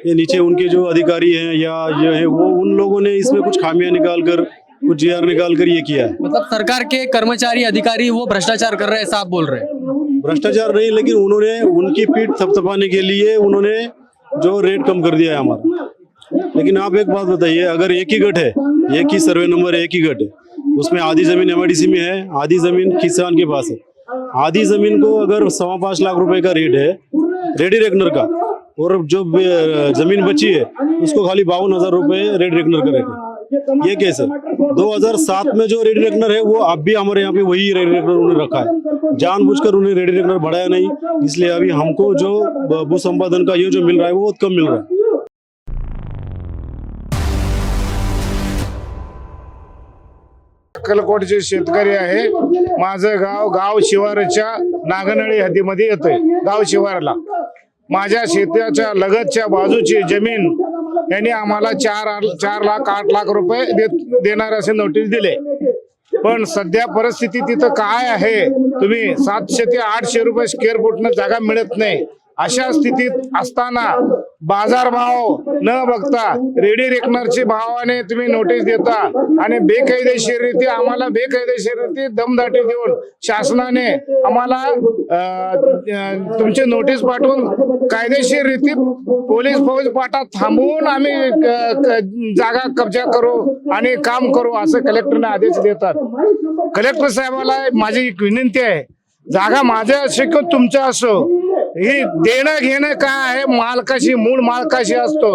ये नीचे उनके जो अधिकारी हैं या ये है वो उन लोगों ने इसमें कुछ खामियां निकाल कर, कुछ जीआर निकाल कर ये किया है। मतलब सरकार के कर्मचारी अधिकारी वो भ्रष्टाचार कर रहे हैं, साहब बोल रहे हैं। भ्रष्टाचार नहीं, लेकिन उन्होंने उनकी पीठ थपथपाने के लिए उन्होंने जो रेट कम कर दिया है हमारा। लेकिन आप एक बात बताइए, अगर एक ही गट है, एक ही सर्वे नंबर है, एक ही गट है, उसमें आधी जमीन एमआईडीसी में है, आधी जमीन किसान के पास है, आधी जमीन को अगर 5.25 लाख रुपए का रेट है रेडी रेकनर का, और जो जमीन बची है उसको खाली 52,000 रुपए रेडी रेकनर का रेट है, ये कैसे? 2007 में जो रेडी रेकनर है वो अब भी हमारे यहाँ पे वही रेडी रेकनर उन्होंने रखा है, जानबूझकर उन्हें रेडी रेकनर बढ़ाया नहीं, इसलिए अभी हमको जो भू संपादन का ये जो मिल रहा है वो बहुत कम मिल रहा है। अक्कलकोटचे शेतकरी आहे, माझं गाव शिवारच्या नागनळी हद्दीमध्ये येतंय, गाव शिवारला माझ्या शेताच्या लगतच्या बाजूची जमीन यांनी आम्हाला 4 लाख 8 लाख रुपये देणार असे नोटीस दिले, पण सध्या परिस्थिती तिथं काय आहे, तुम्ही 700 ते 800 रुपये स्क्वेअर फुटनं जागा मिळत नाही, अशा स्थितीत असताना बाजारभाव न बघता रेडी रेकनरची भावाने तुम्ही नोटीस देता आणि बेकायदेशीररित्या आम्हाला बेकायदेशीररित्या दमदाटी देऊन शासनाने आम्हाला तुमची नोटीस पाठवून कायदेशीररित्या पोलीस फौज पाटा थांबवून आम्ही जागा कब्जा करू आणि काम करू असं कलेक्टरने आदेश देतात। कलेक्टर साहेबाला माझी एक विनंती आहे, जागा माझ्या असो किंवा तुमच्या असो, ही देणं घेणं काय आहे मालकाशी, मूळ मालकाशी असतो,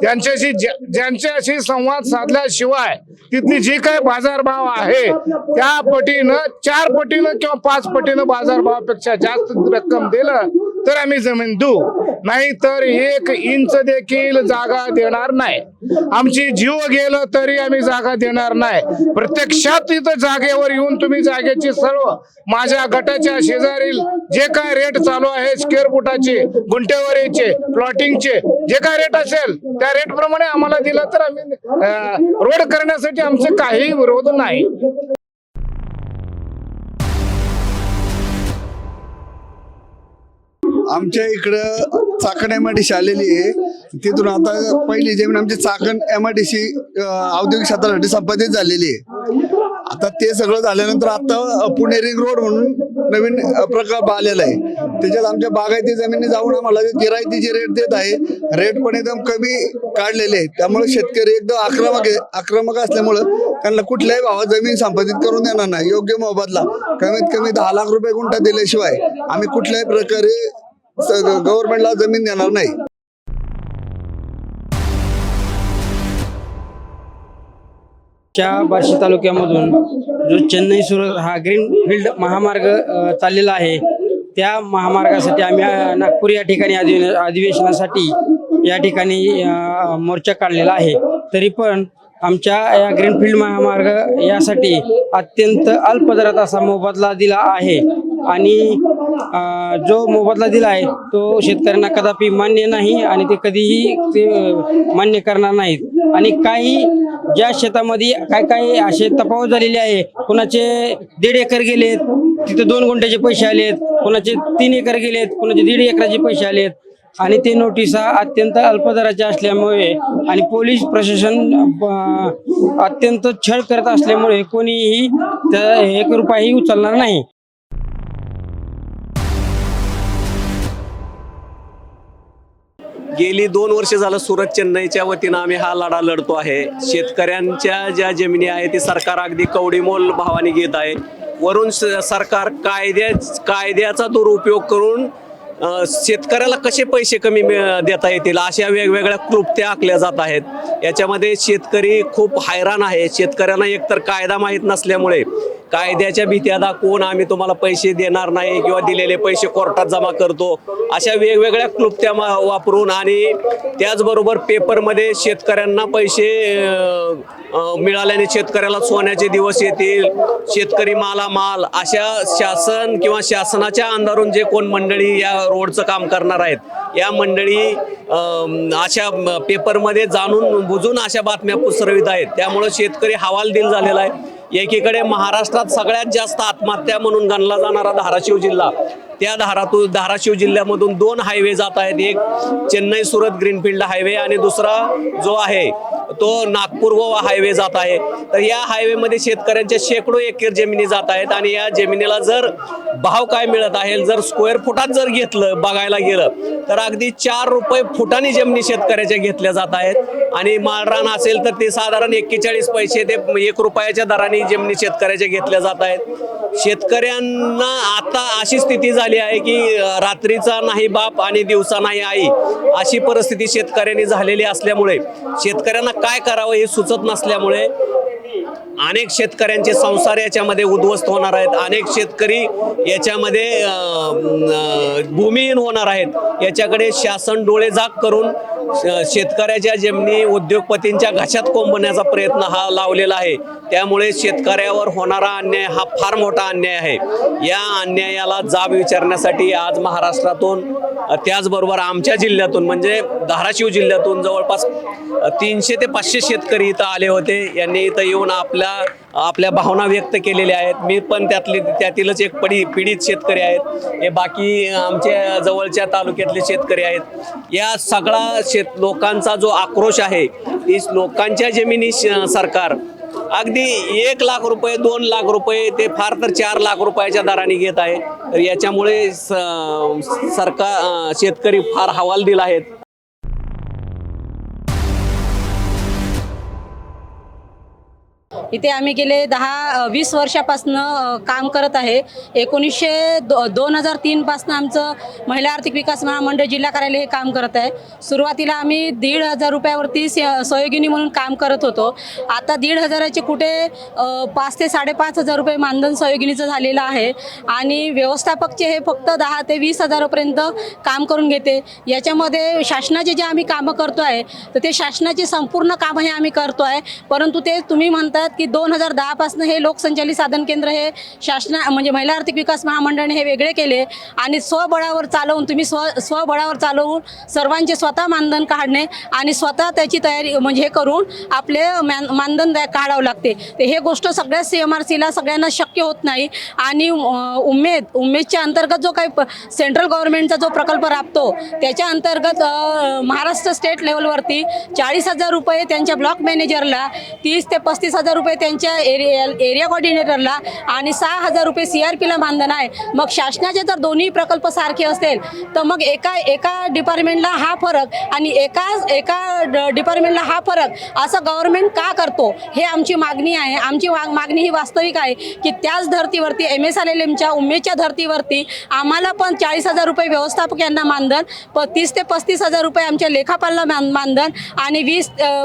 ज्यांच्याशी संवाद साधल्याशिवाय तिथली जी काही बाजारभाव आहे त्या पटीनं 4 पटीनं किंवा 5 पटीनं बाजारभावापेक्षा जास्त रक्कम दिलं तर आम्ही जमीन देऊ, नाही तर 1 इंच देखील जागा देणार नाही, आमची जीव गेलं तरी आम्ही जागा देणार नाही। प्रत्यक्षात इथं जागेवर येऊन तुम्ही जागेची सर्व माझ्या गटाच्या शेजारील जे काय रेट चालू आहे स्क्वेअर फुटाचे, गुंठेवारीचे, प्लॉटिंगचे जे काय रेट असेल त्या रेट प्रमाणे आम्हाला दिलं तर आम्ही रोड करण्यासाठी आमचे काही विरोध नाही। आमच्या इकडं चाकण एमआयडीसी आलेली आहे, तिथून आता पहिली जमीन आमची चाकण एमआयडीसी औद्योगिक क्षेत्रासाठी संपादित झालेली आहे। आता ते सगळं झाल्यानंतर आता पुणे रिंग रोड म्हणून नवीन प्रकल्प आलेला आहे, त्याच्यात आमच्या बागायती जमिनी जाऊन आम्हाला जिरायतीचे रेट देत आहे, रेट पण एकदम कमी काढलेले आहे, त्यामुळे शेतकरी एकदम आक्रमक असल्यामुळे त्यांना कुठल्याही भावात जमीन संपादित करून देणार नाही, योग्य मोबदला कमीत कमी 10 लाख रुपये गुंठा दिल्याशिवाय आम्ही कुठल्याही प्रकारे गव्हर्नमेंटला जमीन देणार नाही। बार्शी तालुक्यामधून जो चेन्नई सुरत हा ग्रीन फील्ड महामार्ग चाललेला आहे, त्या महामार्गासाठी आम्ही नागपूर या ठिकाणी अधिवेशनासाठी या ठिकाणी मोर्चा काढलेला आहे, तरी पण आमच्या या ग्रीनफील्ड महामार्ग यासाठी अत्यंत अल्प दरात असा मोबदला दिला आहे आणि जो मोबदला दिला आहे तो शेतकऱ्यांना कदापि मान्य नाही आणि ते कधीही ते मान्य करणार नाहीत। आणि काही ज्या शेतामध्ये काय असे तफावत झालेली आहे, कोणाचे 1.5 एकर गेलेत तिथे 2 गुंठ्याचे पैसे आलेत, कोणाचे 3 एकर गेलेत, कोणाचे 1.5 एकराचे पैसे आलेत आणि ते नोटिसा अत्यंत अल्प दराच्या असल्यामुळे आणि पोलीस प्रशासन अत्यंत छळ करत असल्यामुळे कोणीही 1 रुपयाही उचलणार नाही। गेली 2 वर्ष झालं सुरत चेन्नईच्या वतीनं आम्ही हा लढा लढतो आहे। शेतकऱ्यांच्या ज्या जमिनी आहेत ते सरकार अगदी कवडीमोल भावाने घेत आहे, वरून सरकार कायद्याचा दुरुपयोग करून शेतकऱ्याला कसे पैसे कमी देता येतील अशा वेगवेगळ्या क्लुप्त्या आखल्या जात आहेत। याच्यामध्ये शेतकरी खूप हैराण आहे, शेतकऱ्यांना एकतर कायदा माहीत नसल्यामुळे कायद्याच्या भीत्या दाखवून आम्ही तुम्हाला पैसे देणार नाही किंवा दिलेले पैसे कोर्टात जमा करतो अशा वेगवेगळ्या क्लुप्त्या वापरून आणि त्याचबरोबर पेपरमध्ये शेतकऱ्यांना पैसे मिळाल्याने शेतकऱ्याला सोन्याचे दिवस येतील, शेतकरी मालामाल, अशा शासन किंवा शासनाच्या अंधारून जे कोण मंडळी या रोडचं काम करणार आहेत, या मंडळी अशा पेपरमध्ये जाणून बुजून अशा बातम्या पसरवित आहेत. त्यामुळं शेतकरी हवालदिल झालेला आहे. एकीकडे महाराष्ट्रात सगळ्यात जास्त आत्महत्या म्हणून गणला जाणारा धाराशिव जिल्हा, त्या धाराशिव जिल्ह्यामधून 2 हायवे जात आहेत. एक चेन्नई सुरत ग्रीनफील्ड हायवे आणि दुसरा जो आहे तो नागपूर गोवा हायवे जात आहे. तर या हायवेमध्ये शेतकऱ्यांच्या शेकडो एकर जमिनी जात आहेत आणि या जमिनीला जर भाव काय मिळत आहे, जर स्क्वेअर फुटात जर घेतलं बघायला गेलं तर अगदी 4 रुपये फुटाने जमिनी शेतकऱ्याच्या घेतल्या जात आहेत आणि माळरान असेल तर ते साधारण 41 पैसे ते 1 रुपयाच्या दराने जमिनी शेतकऱ्याच्या घेतल्या जात आहेत. शेतकऱ्यांना आता अशी स्थिती झाली आहे की रात्रीचा नाही बाप आणि दिवसा नाही आई, अशी परिस्थिती शेतकऱ्यांनी झालेली असल्यामुळे शेतकऱ्यांना काय करावं हे सुचत नसल्यामुळे अनेक शेतकऱ्यांचे संसार याच्यामध्ये उद्ध्वस्त होणार आहेत. अनेक शेतकरी याच्यामध्ये भूमिहीन होणार आहेत. याच्याकडे शासन डोळेझाक करून शेतकऱ्याच्या जमिनी उद्योगपतींच्या घशात कोंबण्याचा प्रयत्न हा लावलेला आहे. त्यामुळे शेतकऱ्यावर होणारा अन्याय हा फार मोठा अन्याय आहे. या अन्यायाला जाब विचारण्यासाठी आज महाराष्ट्रातून त्याचबरोबर आमच्या जिल्ह्यातून म्हणजे धाराशिव जिल्ह्यातून जवळपास 300 ते 500 शेतकरी इथं आले होते. यांनी इथं येऊन आपल्या भावना व्यक्त केलेल्या आहेत. मी पण त्यातीलच एक पीडित शेतकरी आहेत. हे बाकी आमच्या जवळच्या तालुक्यातले शेतकरी आहेत. या सगळा लोकांचा जो आक्रोश आहे, ती लोकांच्या जमिनी सरकार अगदी 1 लाख रुपये 2 लाख रुपये ते फार तर 4 लाख रुपयाच्या दराने घेत आहे. तर याच्यामुळे सरकार शेतकरी फार हवालदिल आहेत. इथे आम्ही गेले 10-20 वर्षापासून काम करत आहे. 2003 पासून आमचं महिला आर्थिक विकास महामंडळ जिल्हा कार्यालय हे काम करत आहे. सुरुवातीला आम्ही 1,500 रुपयावरती सहयोगिनी म्हणून काम करत होतो. आता 1,500चे कुठे 5,000 ते 5,500 रुपये मानधन सहयोगिनीचं झालेलं आहे आणि व्यवस्थापकचे हे फक्त 10,000 ते 20,000 पर्यंत काम करून घेते. याच्यामध्ये शासनाचे जे आम्ही कामं करतो आहे तर ते शासनाचे संपूर्ण कामं हे आम्ही करतो आहे. परंतु ते तुम्ही म्हणतात की 2010 पासून हे लोकसंचालित साधन केंद्र हे म्हणजे महिला आर्थिक विकास महामंडळाने हे वेगळे केले आणि स्वबळावर चालवून तुम्ही स्वबळावर चालवून सर्वांचे स्वतः मानधन काढणे आणि स्वतः त्याची तयारी म्हणजे हे करून आपले मानधन काढावं लागते. तर हे गोष्ट सगळ्या CMRCला सगळ्यांना शक्य होत नाही आणि उमेदच्या अंतर्गत जो काही सेंट्रल गव्हर्नमेंटचा जो प्रकल्प राबतो त्याच्या अंतर्गत महाराष्ट्र स्टेट लेवलवरती 40,000 रुपये त्यांच्या ब्लॉक मॅनेजरला, 30,000 ते 35,000 रुपये त्यांच्या एरिया कोऑर्डिनेटरला आणि 6,000 रुपये CRPला मानधन आहे. मग शासनाचे जर दोन्ही प्रकल्प सारखे असतील तर मग एका डिपार्टमेंटला हा फरक आणि एका डिपार्टमेंटला हा फरक असं गव्हर्नमेंट का करतो, हे आमची मागणी आहे. आमची मागणी ही वास्तविक आहे की त्याच धर्तीवरती MSLLMच्या उमेदच्या धर्तीवरती आम्हाला पण 40,000 रुपये व्यवस्थापक यांना मानधन, 30,000 ते 35,000 रुपये आमच्या लेखापालला मानधन आणि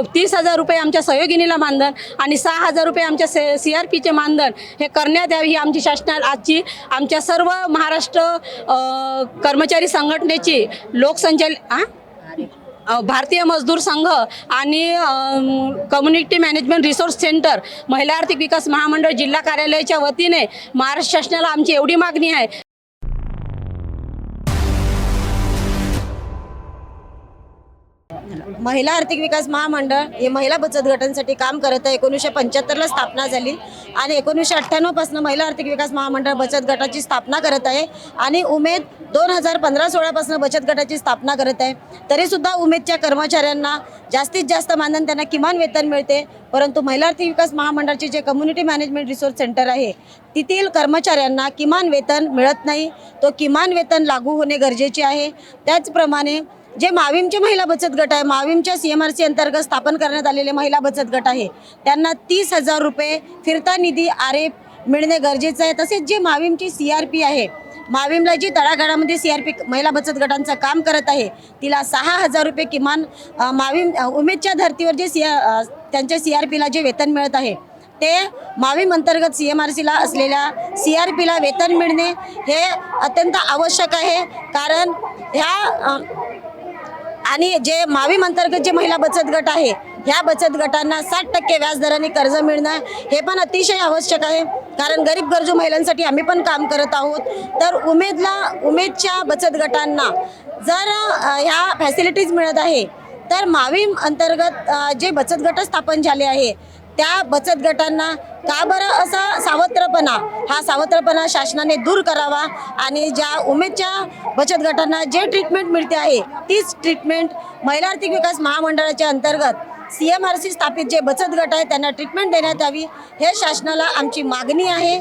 30,000 रुपये आमच्या सहयोगिनीला मानधन आणि 6,000 रुपये आमच्या CRPचे मानधन हे करण्यात यावे ही आमची शासनाला आजची आमच्या सर्व महाराष्ट्र कर्मचारी संघटनेची भारतीय मजदूर संघ आणि कम्युनिटी मॅनेजमेंट रिसोर्स सेंटर महिला आर्थिक विकास महामंडळ जिल्हा कार्यालयाच्या वतीने महाराष्ट्र शासनाला आमची एवढी मागणी आहे. महिला आर्थिक विकास महामंडळ हे महिला बचत गटांसाठी काम करत आहे. 1975ला स्थापना झाली आणि 1998 पासून महिला आर्थिक विकास महामंडळ बचत गटाची स्थापना करत आहे आणि उमेद 2015-16 पासून बचत गटाची स्थापना करत आहे. तरीसुद्धा उमेदच्या कर्मचाऱ्यांना जास्तीत जास्त मानधन त्यांना किमान वेतन मिळते. परंतु महिला आर्थिक विकास महामंडळाचे जे कम्युनिटी मॅनेजमेंट रिसोर्स सेंटर आहे तेथील कर्मचाऱ्यांना किमान वेतन मिळत नाही. तो किमान वेतन लागू होणे गरजेचे आहे. त्याचप्रमाणे जे माविमचे महिला बचत गट आहे, माविमच्या CMRC अंतर्गत स्थापन करण्यात आलेले महिला बचत गट आहे त्यांना 30,000 रुपये फिरता निधी RF मिळणे गरजेचं आहे. तसेच जे माविमची CRP आहे, माविमला जी तळागाळामध्ये CRP महिला बचत गटांचं काम करत आहे तिला 6,000 रुपये किमान माविम उमेदच्या धर्तीवर जे त्यांच्या CRPला जे वेतन मिळत आहे ते माविम अंतर्गत CMRCला असलेल्या CRPला वेतन मिळणे हे अत्यंत आवश्यक आहे. कारण ह्या आणि जे माविम अंतर्गत जे महिला बचत गट आहे ह्या बचत गटांना 60% व्याजदराने कर्ज मिळणं हे पण अतिशय आवश्यक आहे, कारण गरीब गरजू महिलांसाठी आम्ही पण काम करत आहोत। तर उमेदच्या बचत गटांना जर ह्या फॅसिलिटीज मिळत आहे, तर माविम अंतर्गत जे बचत गट स्थापन झाले आहे त्या बचत गटांना का बरं असा सावत्रपणा शासनाने दूर करावा आणि ज्या उमेदच्या बचत गटांना जे ट्रीटमेंट मिळते आहे तीच ट्रीटमेंट महिला आर्थिक विकास महामंडळाच्या अंतर्गत CMRC स्थापित जे बचत गट आहे त्यांना ट्रीटमेंट देण्यात यावी, हे शासनाला आमची मागणी आहे।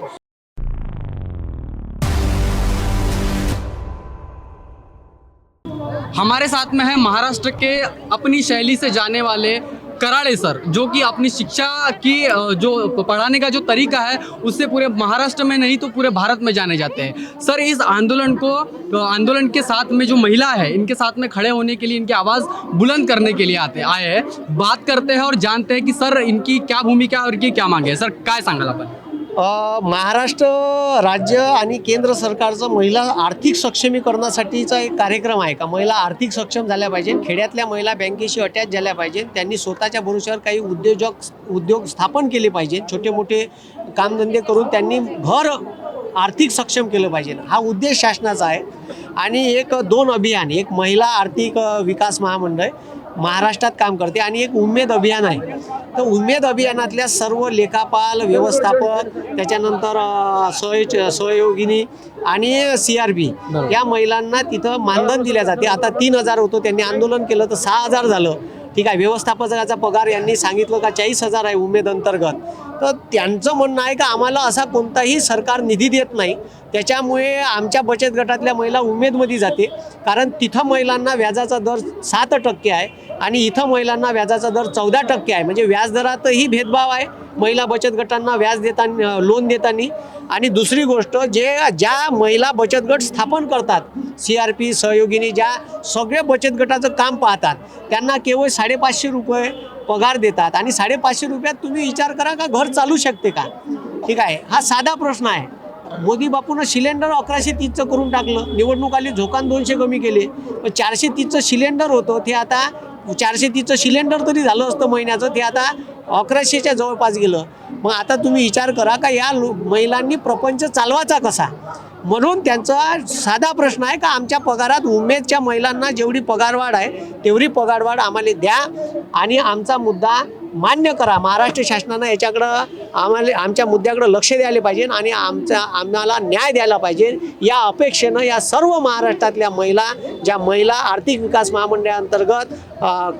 हमारे साथ में है महाराष्ट्र के अपनी शैली से जाने वाले कराड़े सर, जो कि अपनी शिक्षा की जो पढ़ाने का जो तरीका है उससे पूरे महाराष्ट्र में नहीं तो पूरे भारत में जाने जाते हैं। सर इस आंदोलन के साथ में जो महिला है इनके साथ में खड़े होने के लिए, इनकी आवाज़ बुलंद करने के लिए आए हैं। बात करते हैं और जानते हैं कि सर इनकी क्या भूमिका और इनकी क्या मांग है। सर काय सांगाल आपण? महाराष्ट्र राज्य आणि केंद्र सरकारचा महिला आर्थिक सक्षमीकरणासाठीचा एक कार्यक्रम आहे का महिला आर्थिक सक्षम झाल्या पाहिजे, खेड्यातल्या महिला बँकेशी अटॅच झाल्या पाहिजे, त्यांनी स्वतःच्या भरोश्यावर काही उद्योग स्थापन केले पाहिजे, छोटे मोठे कामधंदे करून त्यांनी घर आर्थिक सक्षम केलं पाहिजे, हा उद्देश शासनाचा आहे। आणि एक 2 अभियान, एक महिला आर्थिक विकास महामंडळ महाराष्ट्रात काम करते आणि एक उमेद अभियान आहे। तर उमेद अभियानातल्या सर्व लेखापाल, व्यवस्थापक, त्याच्यानंतर सहयोगिनी आणि CRP या महिलांना तिथं मानधन दिल्या जाते। आता 3000 होतो, त्यांनी आंदोलन केलं तर 6000 झालं, ठीक आहे। व्यवस्थापकाचा पगार यांनी सांगितलं का 40,000 आहे उमेद अंतर्गत। तर त्यांचं म्हणणं आहे का आम्हाला असा कोणताही सरकार निधी देत नाही, त्याच्यामुळे आमच्या बचत गटातल्या महिला उमेदमध्ये जाते, कारण तिथं महिलांना व्याजाचा दर 7% आहे आणि इथं महिलांना व्याजाचा दर 14% आहे। म्हणजे व्याजदरातही भेदभाव आहे महिला बचत गटांना व्याज देताना, लोन देताना। आणि दुसरी गोष्ट, ज्या महिला बचत गट स्थापन करतात, CRP सहयोगिनी ज्या सगळ्या बचत गटाचं काम पाहतात, त्यांना केवळ 550 रुपये पगार देतात आणि 550 रुपयात तुम्ही विचार करा का घर चालू शकते का? ठीक आहे, हा साधा प्रश्न आहे। मोदी बापूनं सिलेंडर 1130चं करून टाकलं, निवडणूक आली झोकान 200 कमी केले, 430चं सिलेंडर होतं ते आता 430चं सिलेंडर तरी झालं असतं महिन्याचं, ते आता 1100च्या जवळपास गेलं। मग आता तुम्ही विचार करा का या महिलांनी प्रपंच चालवायचा कसा? म्हणून त्यांचा साधा प्रश्न आहे का आमच्या पगारात उमेदच्या महिलांना जेवढी पगारवाढ आहे तेवढी पगारवाढ आम्हाला द्या आणि आमचा मुद्दा मान्य करा। महाराष्ट्र शासनानं याच्याकडं आमच्या मुद्द्याकडे लक्ष द्यायला पाहिजे आणि आम्हाला न्याय द्यायला पाहिजे। या अपेक्षेनं या सर्व महाराष्ट्रातल्या महिला, ज्या महिला आर्थिक विकास महामंडळाअंतर्गत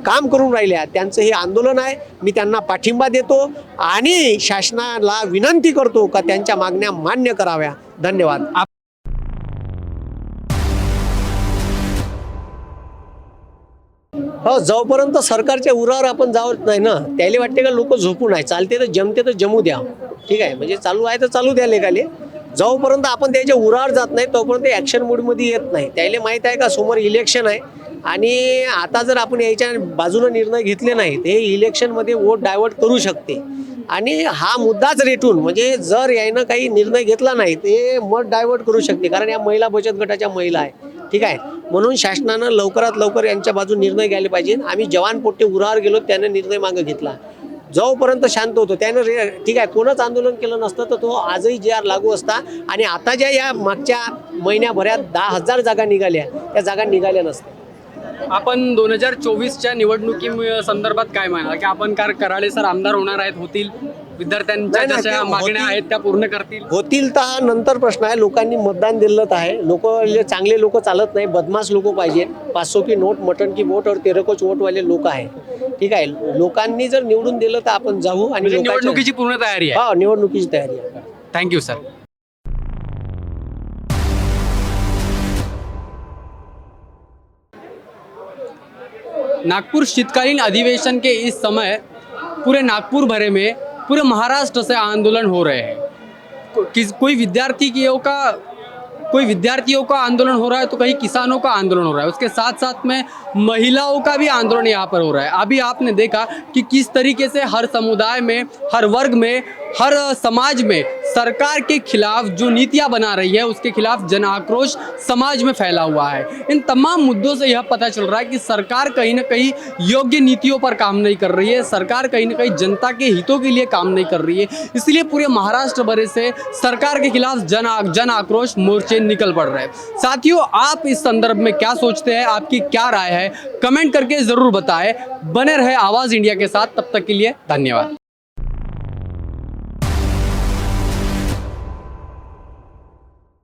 काम करून राहिल्या, त्यांचं हे आंदोलन आहे। मी त्यांना पाठिंबा देतो आणि शासनाला विनंती करतो का त्यांच्या मागण्या मान्य कराव्या। धन्यवाद। हो, जोपर्यंत सरकारच्या उरावर आपण जावत नाही ना, त्याला वाटते का लोक झोपून आहे, चालते तर जमते तर जमू द्या, ठीक आहे। म्हणजे चालू आहे तर चालू द्या लेखाले, जोपर्यंत आपण त्याच्या उरावर जात नाही तोपर्यंत ॲक्शन मोडमध्ये येत नाही। त्याला माहीत आहे का समोर इलेक्शन आहे आणि आता जर आपण याच्या बाजूने निर्णय घेतले नाही ते इलेक्शनमध्ये वोट डायवर्ट करू शकते आणि हा मुद्दाच रेटून, म्हणजे जर यानं काही निर्णय घेतला नाही ते मत डायवर्ट करू शकते, कारण या महिला बचत गटाच्या महिला आहे, ठीक आहे। म्हणून शासनानं लवकरात लवकर यांच्या बाजू निर्णय घ्यायला पाहिजे। आम्ही जवान पोट्टे उरावर गेलो, त्याने निर्णय मागे घेतला, जोपर्यंत शांत होतो त्यानं ठीक आहे, कोणच आंदोलन केलं नसतं तर तो आजही JR लागू असता आणि आता ज्या या मागच्या महिन्याभरात 10,000 जागा निघाल्या, त्या जागा निघाल्या नसत्या। आपण 2024च्या निवडणुकी संदर्भात काय म्हणाल की आपण कराळे सर आमदार होणार आहेत, होतील, विद्यार्थ्यांच्या ज्या मागण्या आहेत त्या पूर्ण करतील? होतील तर हा नंतर प्रश्न आहे। लोकांनी मतदान दिलं आहे, लोक चांगले लोक चालत नाही, बदमाश लोक पाहिजे। 500 की नोट, मटन की वोट और 13 को वोट वाले लोक आहे, ठीक आहे। लोकांनी जर निवडून दिलं तर आपण जाऊ आणि निवडणुकीची पूर्ण तयारी आहे? हा, निवडणुकीची तयारी आहे। Thank you sir. नागपुर शीतकालीन अधिवेशन के इस समय पूरे नागपुर भरे में, पूरे महाराष्ट्र से आंदोलन हो रहे हैं। कोई विद्यार्थियों का आंदोलन हो रहा है तो कहीं किसानों का आंदोलन हो रहा है। उसके साथ साथ में महिलाओं का भी आंदोलन यहाँ पर हो रहा है। अभी आपने देखा कि किस तरीके से हर समुदाय में, हर वर्ग में, हर समाज में सरकार के खिलाफ जो नीतियां बना रही है उसके खिलाफ जन आक्रोश समाज में फैला हुआ है। इन तमाम मुद्दों से यह पता चल रहा है कि सरकार कहीं ना कहीं योग्य नीतियों पर काम नहीं कर रही है, सरकार कहीं ना कहीं जनता के हितों के लिए काम नहीं कर रही है। इसलिए पूरे महाराष्ट्र भर से सरकार के खिलाफ जन आक्रोश मोर्चे निकल पड़ रहे हैं। साथियों, आप इस संदर्भ में क्या सोचते हैं, आपकी क्या राय है, कमेंट करके जरूर बताएं। बने रहे आवाज इंडिया के साथ, तब तक के लिए धन्यवाद।